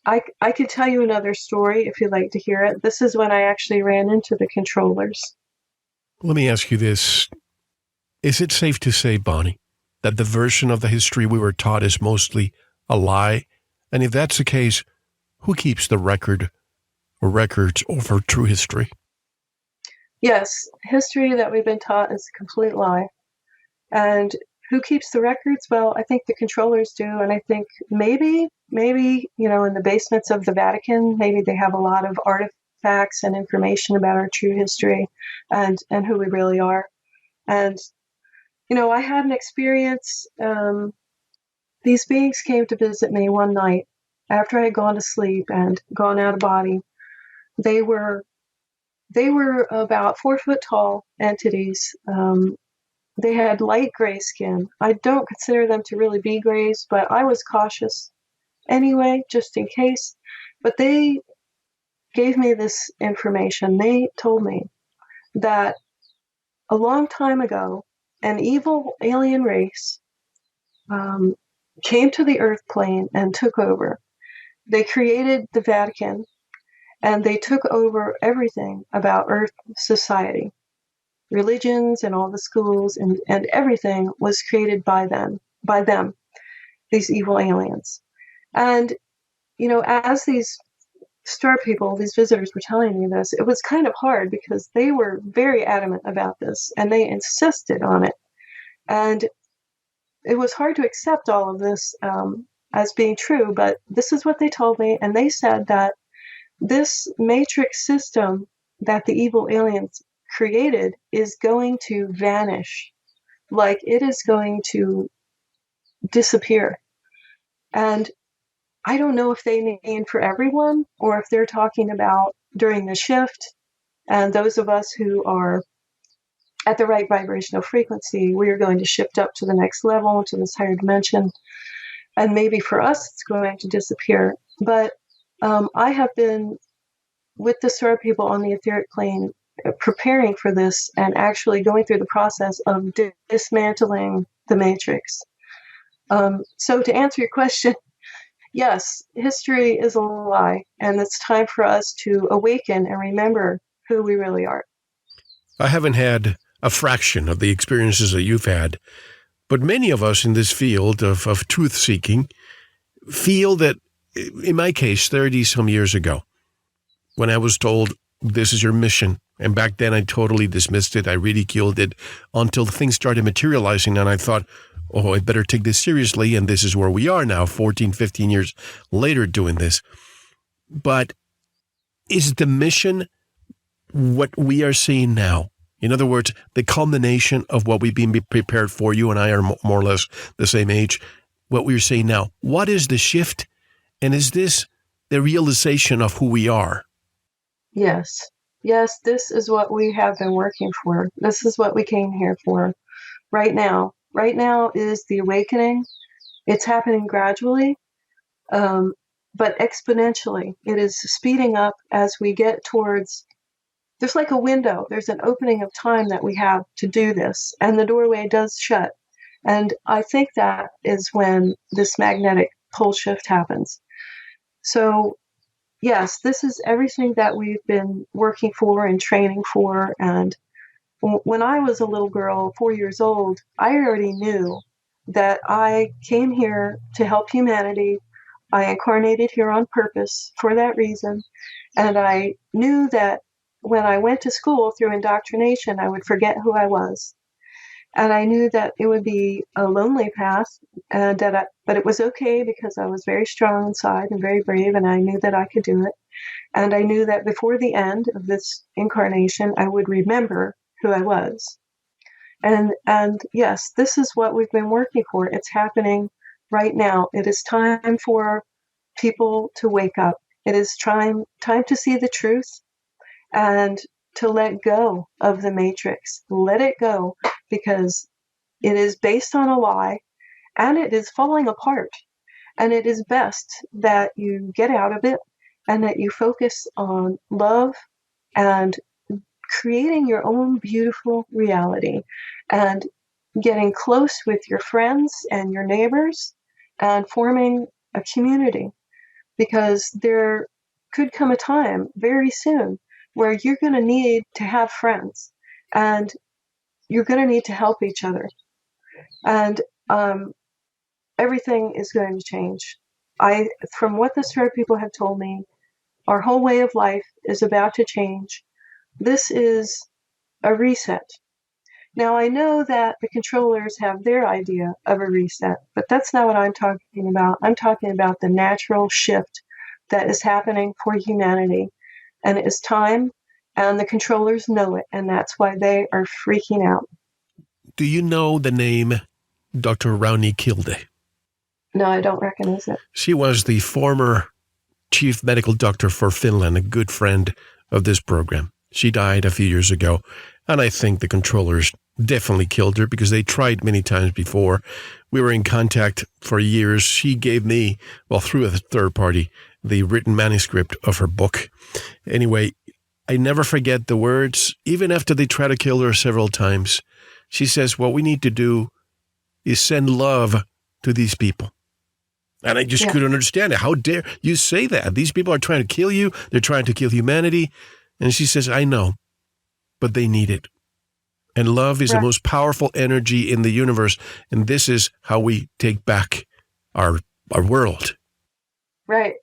I could tell you another story if you'd like to hear it. This is when I actually ran into the controllers. Let me ask you this. Is it safe to say, Bonnie, that the version of the history we were taught is mostly a lie? And if that's the case, who keeps the record or records over true history? Yes, history that we've been taught is a complete lie. And who keeps the records? Well, I think the controllers do. And I think maybe, in the basements of the Vatican, maybe they have a lot of artifacts and information about our true history and who we really are. And, I had an experience. These beings came to visit me one night after I had gone to sleep and gone out of body. They were about 4 foot tall entities. They had light gray skin. I don't consider them to really be grays, but I was cautious anyway, just in case. But they gave me this information. They told me that a long time ago, an evil alien race came to the Earth plane and took over. They created the Vatican, and they took over everything about Earth society. Religions and all the schools and everything was created by them, these evil aliens. And, as these star people, these visitors were telling me this, it was kind of hard because they were very adamant about this and they insisted on it. And it was hard to accept all of this as being true, but this is what they told me. And they said that this matrix system that the evil aliens created is going to vanish, like it is going to disappear. And I don't know if they mean for everyone or if they're talking about during the shift, and those of us who are at the right vibrational frequency, we are going to shift up to the next level, to this higher dimension, and maybe for us it's going to disappear. But I have been with the star people on the etheric plane preparing for this and actually going through the process of dismantling the matrix. So to answer your question, yes, history is a lie, and it's time for us to awaken and remember who we really are. I haven't had a fraction of the experiences that you've had. But many of us in this field of truth-seeking feel that, in my case, 30-some years ago, when I was told, this is your mission, and back then I totally dismissed it, I ridiculed it, until things started materializing, and I thought, oh, I better take this seriously, and this is where we are now, 14, 15 years later doing this. But is the mission what we are seeing now? In other words, the culmination of what we've been prepared for. You and I are more or less the same age. What we're seeing now. What is the shift? And is this the realization of who we are? Yes. Yes, this is what we have been working for. This is what we came here for right now. Right now is the awakening. It's happening gradually, but exponentially. It is speeding up as we get towards. There's like a window. There's an opening of time that we have to do this, and the doorway does shut. And I think that is when this magnetic pole shift happens. So, yes, this is everything that we've been working for and training for. And when I was a little girl, 4 years old, I already knew that I came here to help humanity. I incarnated here on purpose for that reason. And I knew that when I went to school through indoctrination, I would forget who I was. And I knew that it would be a lonely path, but it was okay because I was very strong inside and very brave, and I knew that I could do it. And I knew that before the end of this incarnation, I would remember who I was. And yes, this is what we've been working for. It's happening right now. It is time for people to wake up. It is time to see the truth and to let go of the matrix. Let it go, because it is based on a lie and it is falling apart. And it is best that you get out of it and that you focus on love and creating your own beautiful reality and getting close with your friends and your neighbors and forming a community, because there could come a time very soon where you're going to need to have friends and you're going to need to help each other. And everything is going to change. From what the spirit people have told me, our whole way of life is about to change. This is a reset. Now, I know that the controllers have their idea of a reset, but that's not what I'm talking about. I'm talking about the natural shift that is happening for humanity. And it is time, and the controllers know it, and that's why they are freaking out. Do you know the name Dr. Rauni Kilde? No, I don't recognize it. She was the former chief medical doctor for Finland, a good friend of this program. She died a few years ago, and I think the controllers definitely killed her because they tried many times before. We were in contact for years. She gave me, well, through a third party, the written manuscript of her book. Anyway, I never forget the words. Even after they try to kill her several times, she says, what we need to do is send love to these people. And I just couldn't understand it. How dare you say that? These people are trying to kill you. They're trying to kill humanity. And she says, I know, but they need it. And love is the most powerful energy in the universe. And this is how we take back our world. Right.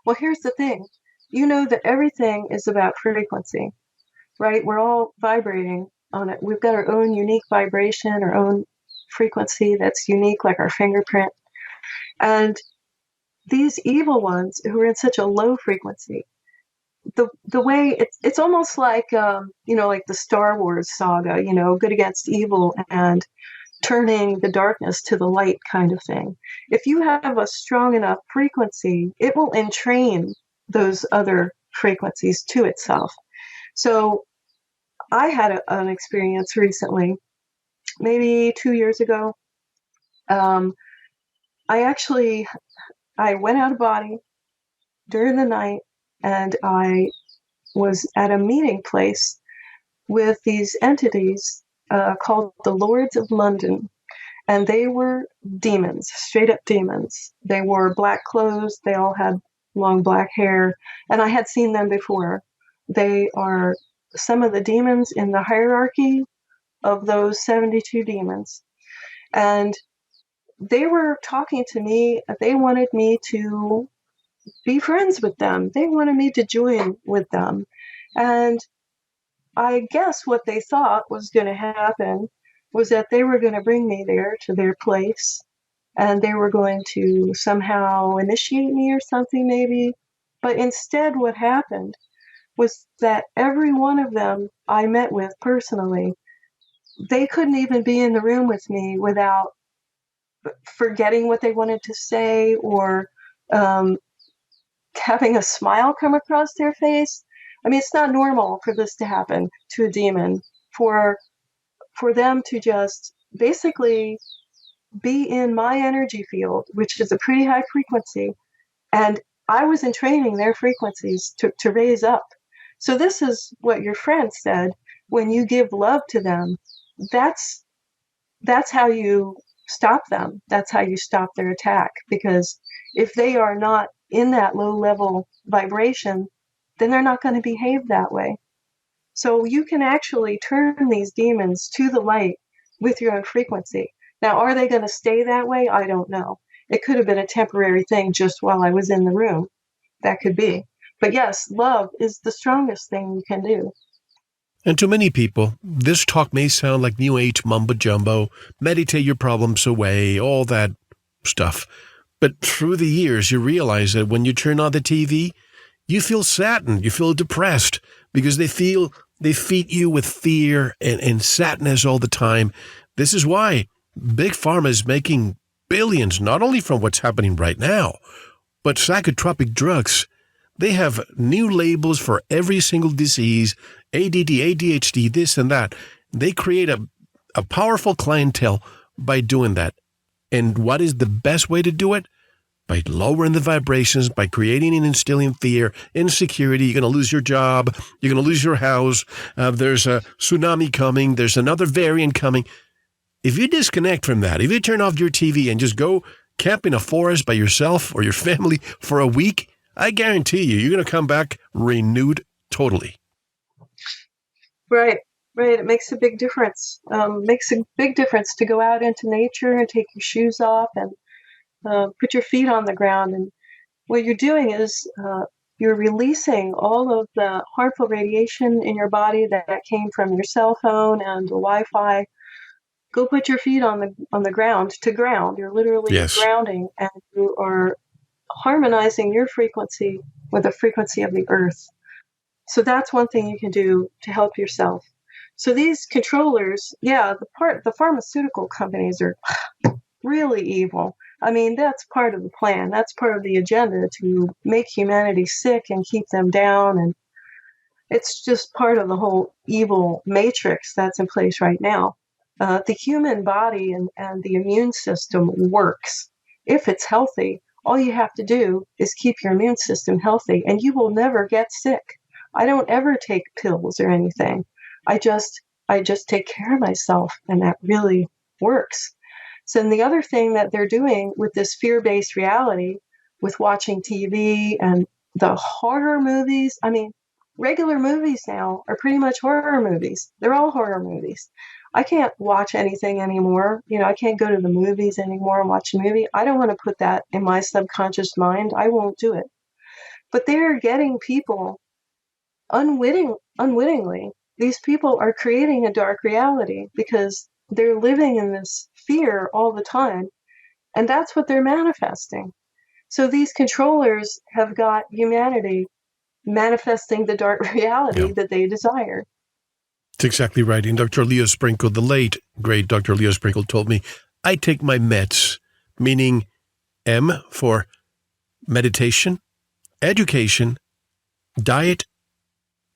Well, here's the thing. You know that everything is about frequency, right? We're all vibrating on it. We've got our own unique vibration, our own frequency that's unique, like our fingerprint. And these evil ones who are in such a low frequency, the way it's almost like, like the Star Wars saga, good against evil and turning the darkness to the light kind of thing. If you have a strong enough frequency, it will entrain those other frequencies to itself. So I had an experience recently, maybe 2 years ago. I went out of body during the night, and I was at a meeting place with these entities called the Lords of London. And they were demons, straight up demons. They wore black clothes. They all had long black hair. And I had seen them before. They are some of the demons in the hierarchy of those 72 demons. And they were talking to me. They wanted me to be friends with them. They wanted me to join with them. And I guess what they thought was going to happen was that they were going to bring me there to their place, and they were going to somehow initiate me or something maybe. But instead what happened was that every one of them I met with personally, they couldn't even be in the room with me without forgetting what they wanted to say, or having a smile come across their face. I mean, it's not normal for this to happen to a demon, for them to just basically be in my energy field, which is a pretty high frequency, and I was entraining their frequencies to raise up. So this is what your friend said: when you give love to them, that's how you stop them. That's how you stop their attack. Because if they are not in that low level vibration, then they're not going to behave that way. So you can actually turn these demons to the light with your own frequency. Now, are they going to stay that way? I don't know. It could have been a temporary thing just while I was in the room. That could be. But yes, love is the strongest thing you can do. And to many people, this talk may sound like New Age mumbo-jumbo, meditate your problems away, all that stuff. But through the years, you realize that when you turn on the TV, you feel saddened, you feel depressed, because they feed you with fear and sadness all the time. This is why Big Pharma is making billions, not only from what's happening right now, but psychotropic drugs. They have new labels for every single disease, ADD, ADHD, this and that. They create a powerful clientele by doing that. And what is the best way to do it? By lowering the vibrations, by creating and instilling fear, insecurity. You're going to lose your job. You're going to lose your house. There's a tsunami coming. There's another variant coming. If you disconnect from that, if you turn off your TV and just go camp in a forest by yourself or your family for a week, I guarantee you're going to come back renewed totally. Right. It makes a big difference. Makes a big difference to go out into nature and take your shoes off and put your feet on the ground. And what you're doing is you're releasing all of the harmful radiation in your body that came from your cell phone and the Wi-Fi. Go put your feet on the ground to ground. You're literally grounding, and you are harmonizing your frequency with the frequency of the earth. So that's one thing you can do to help yourself. So these controllers, the pharmaceutical companies are really evil. I mean, that's part of the plan. That's part of the agenda, to make humanity sick and keep them down. And it's just part of the whole evil matrix that's in place right now. The human body and the immune system works. If it's healthy, all you have to do is keep your immune system healthy, and you will never get sick. I don't ever take pills or anything. I just take care of myself, and that really works. So then the other thing that they're doing with this fear-based reality, with watching TV and the horror movies, I mean, regular movies now are pretty much horror movies. They're all horror movies. I can't watch anything anymore. I can't go to the movies anymore and watch a movie. I don't want to put that in my subconscious mind. I won't do it. But they're getting people unwittingly. These people are creating a dark reality because they're living in this fear all the time. And that's what they're manifesting. So these controllers have got humanity manifesting the dark reality that they desire. That's exactly right. And Dr. Leo Sprinkle, the late, great Dr. Leo Sprinkle, told me, I take my meds, meaning M for meditation, education, diet,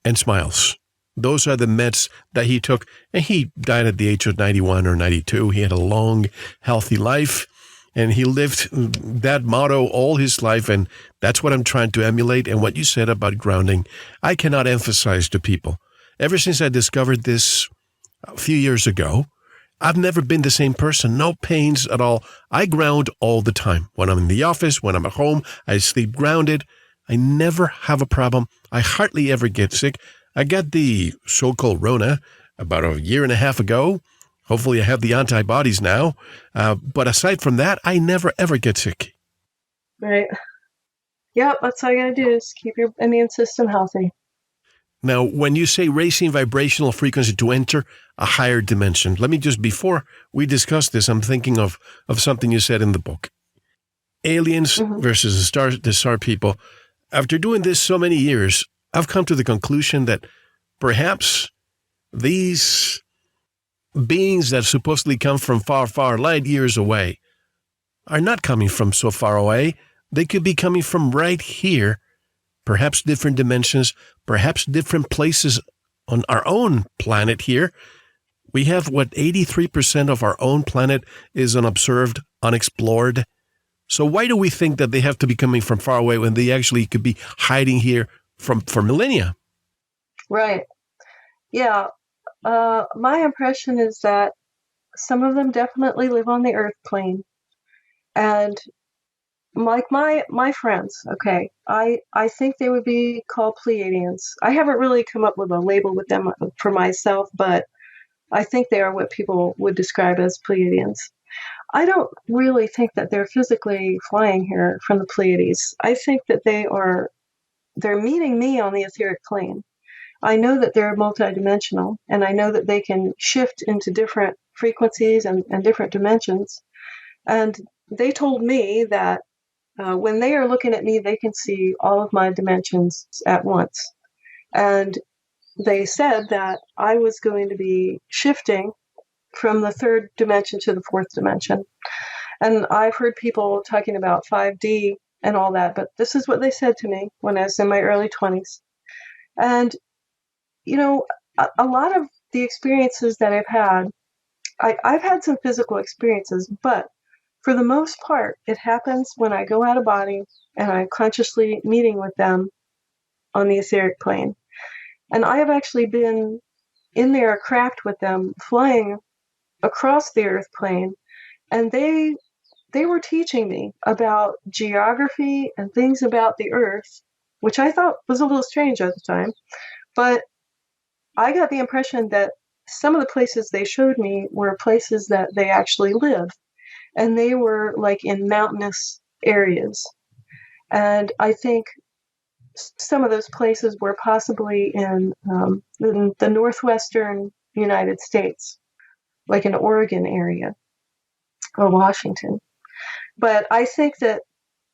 and smiles. Those are the meds that he took. And he died at the age of 91 or 92. He had a long, healthy life, and he lived that motto all his life. And that's what I'm trying to emulate. And what you said about grounding, I cannot emphasize to people. Ever since I discovered this a few years ago, I've never been the same person. No pains at all. I ground all the time. When I'm in the office, when I'm at home, I sleep grounded. I never have a problem. I hardly ever get sick. I got the so-called Rona about a year and a half ago. Hopefully I have the antibodies now. But aside from that, I never, ever get sick. Right. Yep, that's all you gotta do is keep your immune system healthy. Now, when you say raising vibrational frequency to enter a higher dimension, let me just, before we discuss this, I'm thinking of something you said in the book. Aliens versus the star people. After doing this so many years, I've come to the conclusion that perhaps these beings that supposedly come from far, far light years away are not coming from so far away. They could be coming from right here, perhaps different dimensions, perhaps different places on our own planet here. We have, 83% of our own planet is unobserved, unexplored. So why do we think that they have to be coming from far away when they actually could be hiding here for millennia? Right. Yeah. My impression is that some of them definitely live on the Earth plane. And like my friends, okay, I think they would be called Pleiadians. I haven't really come up with a label with them for myself, but I think they are what people would describe as Pleiadians. I don't really think that they're physically flying here from the Pleiades. I think that they're meeting me on the etheric plane. I know that they're multidimensional, and I know that they can shift into different frequencies and different dimensions. And they told me that when they are looking at me, they can see all of my dimensions at once. And they said that I was going to be shifting from the third dimension to the fourth dimension. And I've heard people talking about 5D and all that, but this is what they said to me when I was in my early 20s. And, you know, a lot of the experiences that I've had some physical experiences, but for the most part, it happens when I go out of body and I'm consciously meeting with them on the etheric plane. And I have actually been in their craft with them, flying across the Earth plane, and they were teaching me about geography and things about the Earth, which I thought was a little strange at the time. But I got the impression that some of the places they showed me were places that they actually live, and they were like in mountainous areas. And I think some of those places were possibly in the northwestern United States, like in Oregon area or Washington. But I think that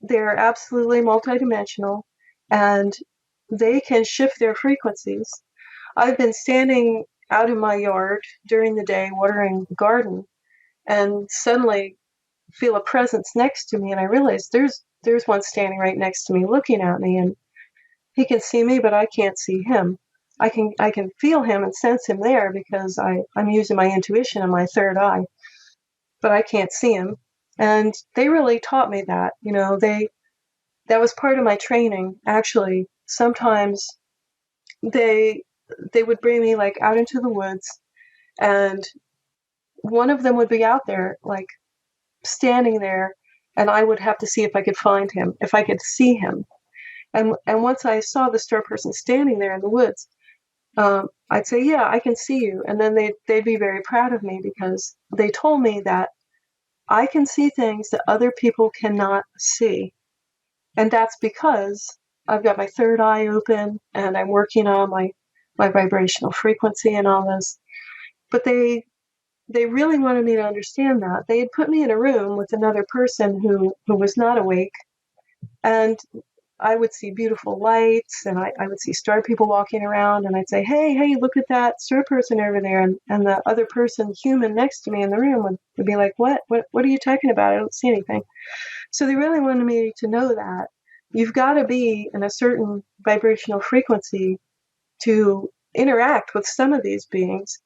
they're absolutely multidimensional and they can shift their frequencies. I've been standing out in my yard during the day watering the garden and suddenly feel a presence next to me, and I realize there's one standing right next to me looking at me, and he can see me, but I can't see him. I can feel him and sense him there because I'm using my intuition and my third eye, but I can't see him. And they really taught me that. That was part of my training. Actually, sometimes they would bring me like out into the woods, and one of them would be out there like standing there, and I would have to see if I could find him, if I could see him. And once I saw the star person standing there in the woods, I'd say, yeah, I can see you. And then they'd be very proud of me because they told me that I can see things that other people cannot see. And that's because I've got my third eye open and I'm working on my vibrational frequency and all this. But they really wanted me to understand that. They had put me in a room with another person who was not awake, and I would see beautiful lights, and I would see star people walking around, and I'd say, hey, look at that star person over there. And the other person, human next to me in the room, would be like, what are you talking about? I don't see anything. So they really wanted me to know that you've got to be in a certain vibrational frequency to interact with some of these beings,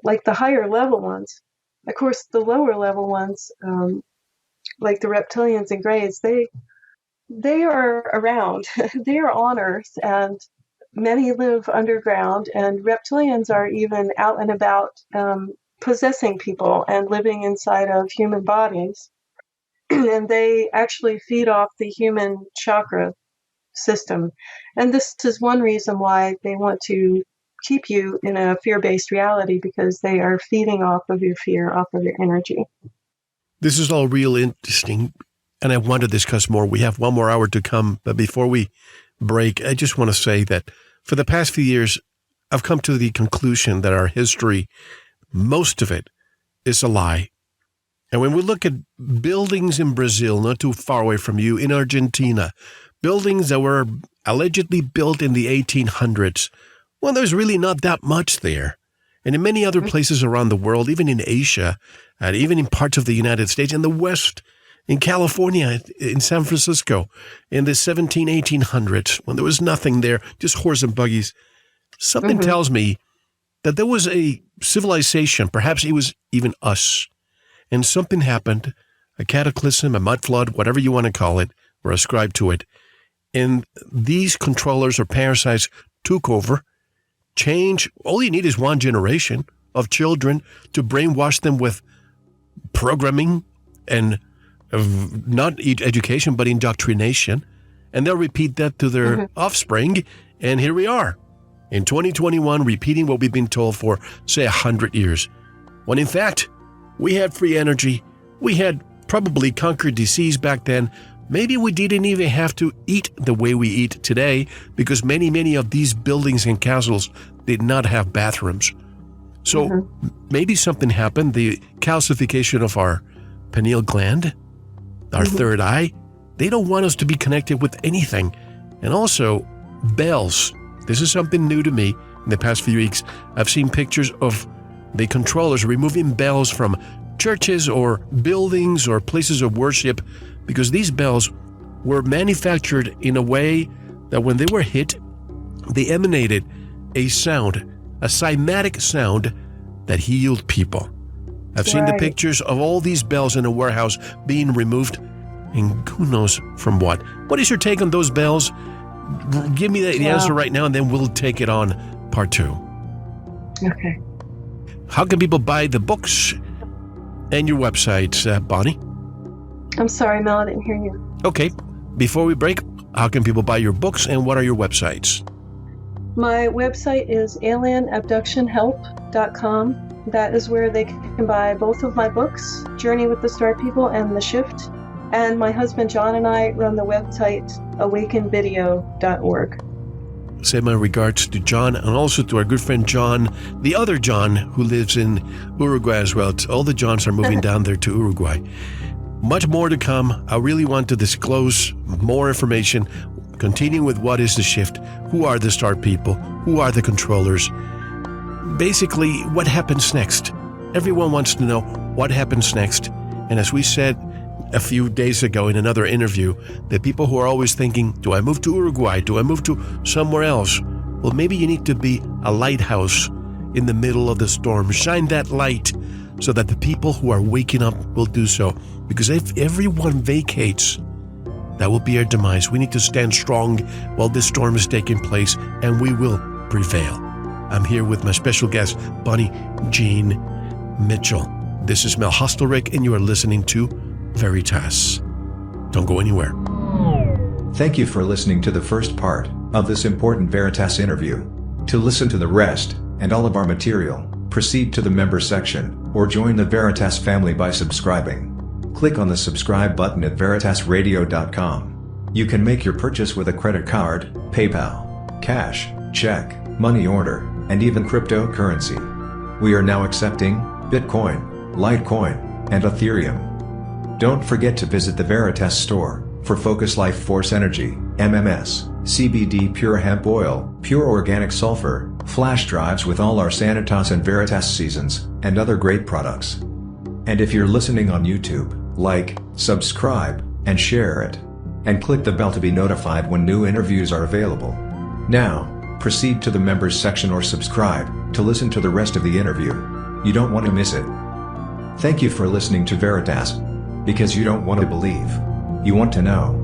like the higher level ones. Of course, the lower level ones, like the reptilians and greys, they are around. They are on Earth, and many live underground, and reptilians are even out and about possessing people and living inside of human bodies. And they actually feed off the human chakra system. And this is one reason why they want to keep you in a fear-based reality because they are feeding off of your fear, off of your energy. This is all real interesting, and I want to discuss more. We have one more hour to come, but before we break, I just want to say that for the past few years, I've come to the conclusion that our history, most of it, is a lie. And when we look at buildings in Brazil, not too far away from you, in Argentina, buildings that were allegedly built in the 1800s, well, there's really not that much there. And in many other places around the world, even in Asia, and even in parts of the United States, in the West, in California, in San Francisco, in the 1800s, when there was nothing there, just horse and buggies, something tells me that there was a civilization, perhaps it was even us, and something happened, a cataclysm, a mud flood, whatever you want to call it, or ascribe to it, and these controllers or parasites took over, change. All you need is one generation of children to brainwash them with programming and not education, but indoctrination. And they'll repeat that to their offspring. And here we are in 2021, repeating what we've been told for, say, 100 years. When in fact, we had free energy. We had probably conquered disease back then. Maybe we didn't even have to eat the way we eat today because many of these buildings and castles did not have bathrooms. So maybe something happened, the calcification of our pineal gland, our third eye. They don't want us to be connected with anything. And also, bells. This is something new to me in the past few weeks. I've seen pictures of the controllers removing bells from churches or buildings or places of worship because these bells were manufactured in a way that when they were hit, they emanated a sound, a cymatic sound that healed people. I've seen the pictures of all these bells in a warehouse being removed, and who knows from what. What is your take on those bells? Give me the answer right now, and then we'll take it on part 2. Okay. How can people buy the books and your websites, Bonnie? I'm sorry, Mel, I didn't hear you. Okay. Before we break, how can people buy your books, and what are your websites? My website is alienabductionhelp.com. That is where they can buy both of my books, Journey with the Star People and The Shift. And my husband John and I run the website awakenvideo.org. Say my regards to John and also to our good friend John, the other John who lives in Uruguay as well. All the Johns are moving down there to Uruguay. Much more to come. I really want to disclose more information, continuing with what is the shift, who are the star people, who are the controllers, basically what happens next. Everyone wants to know what happens next. And as we said a few days ago in another interview, the people who are always thinking, do I move to Uruguay? Do I move to somewhere else? Well, maybe you need to be a lighthouse in the middle of the storm. Shine that light so that the people who are waking up will do so. Because if everyone vacates, that will be our demise. We need to stand strong while this storm is taking place, and we will prevail. I'm here with my special guest, Bonnie Jean Mitchell. This is Mel Hostelrick, and you are listening to VERITAS. Don't go anywhere. Thank you for listening to the first part of this important VERITAS interview. To listen to the rest, and all of our material, proceed to the member section, or join the VERITAS family by subscribing. Click on the subscribe button at veritasradio.com. You can make your purchase with a credit card, PayPal, cash, check, money order, and even cryptocurrency. We are now accepting Bitcoin, Litecoin, and Ethereum. Don't forget to visit the VERITAS store for Focus Life Force Energy, MMS, CBD Pure Hemp Oil, Pure Organic Sulfur, flash drives with all our Sanitas and VERITAS seasons, and other great products. And if you're listening on YouTube, like, subscribe, and share it. And click the bell to be notified when new interviews are available. Now, proceed to the members section or subscribe to listen to the rest of the interview. You don't want to miss it. Thank you for listening to VERITAS. Because you don't want to believe. You want to know.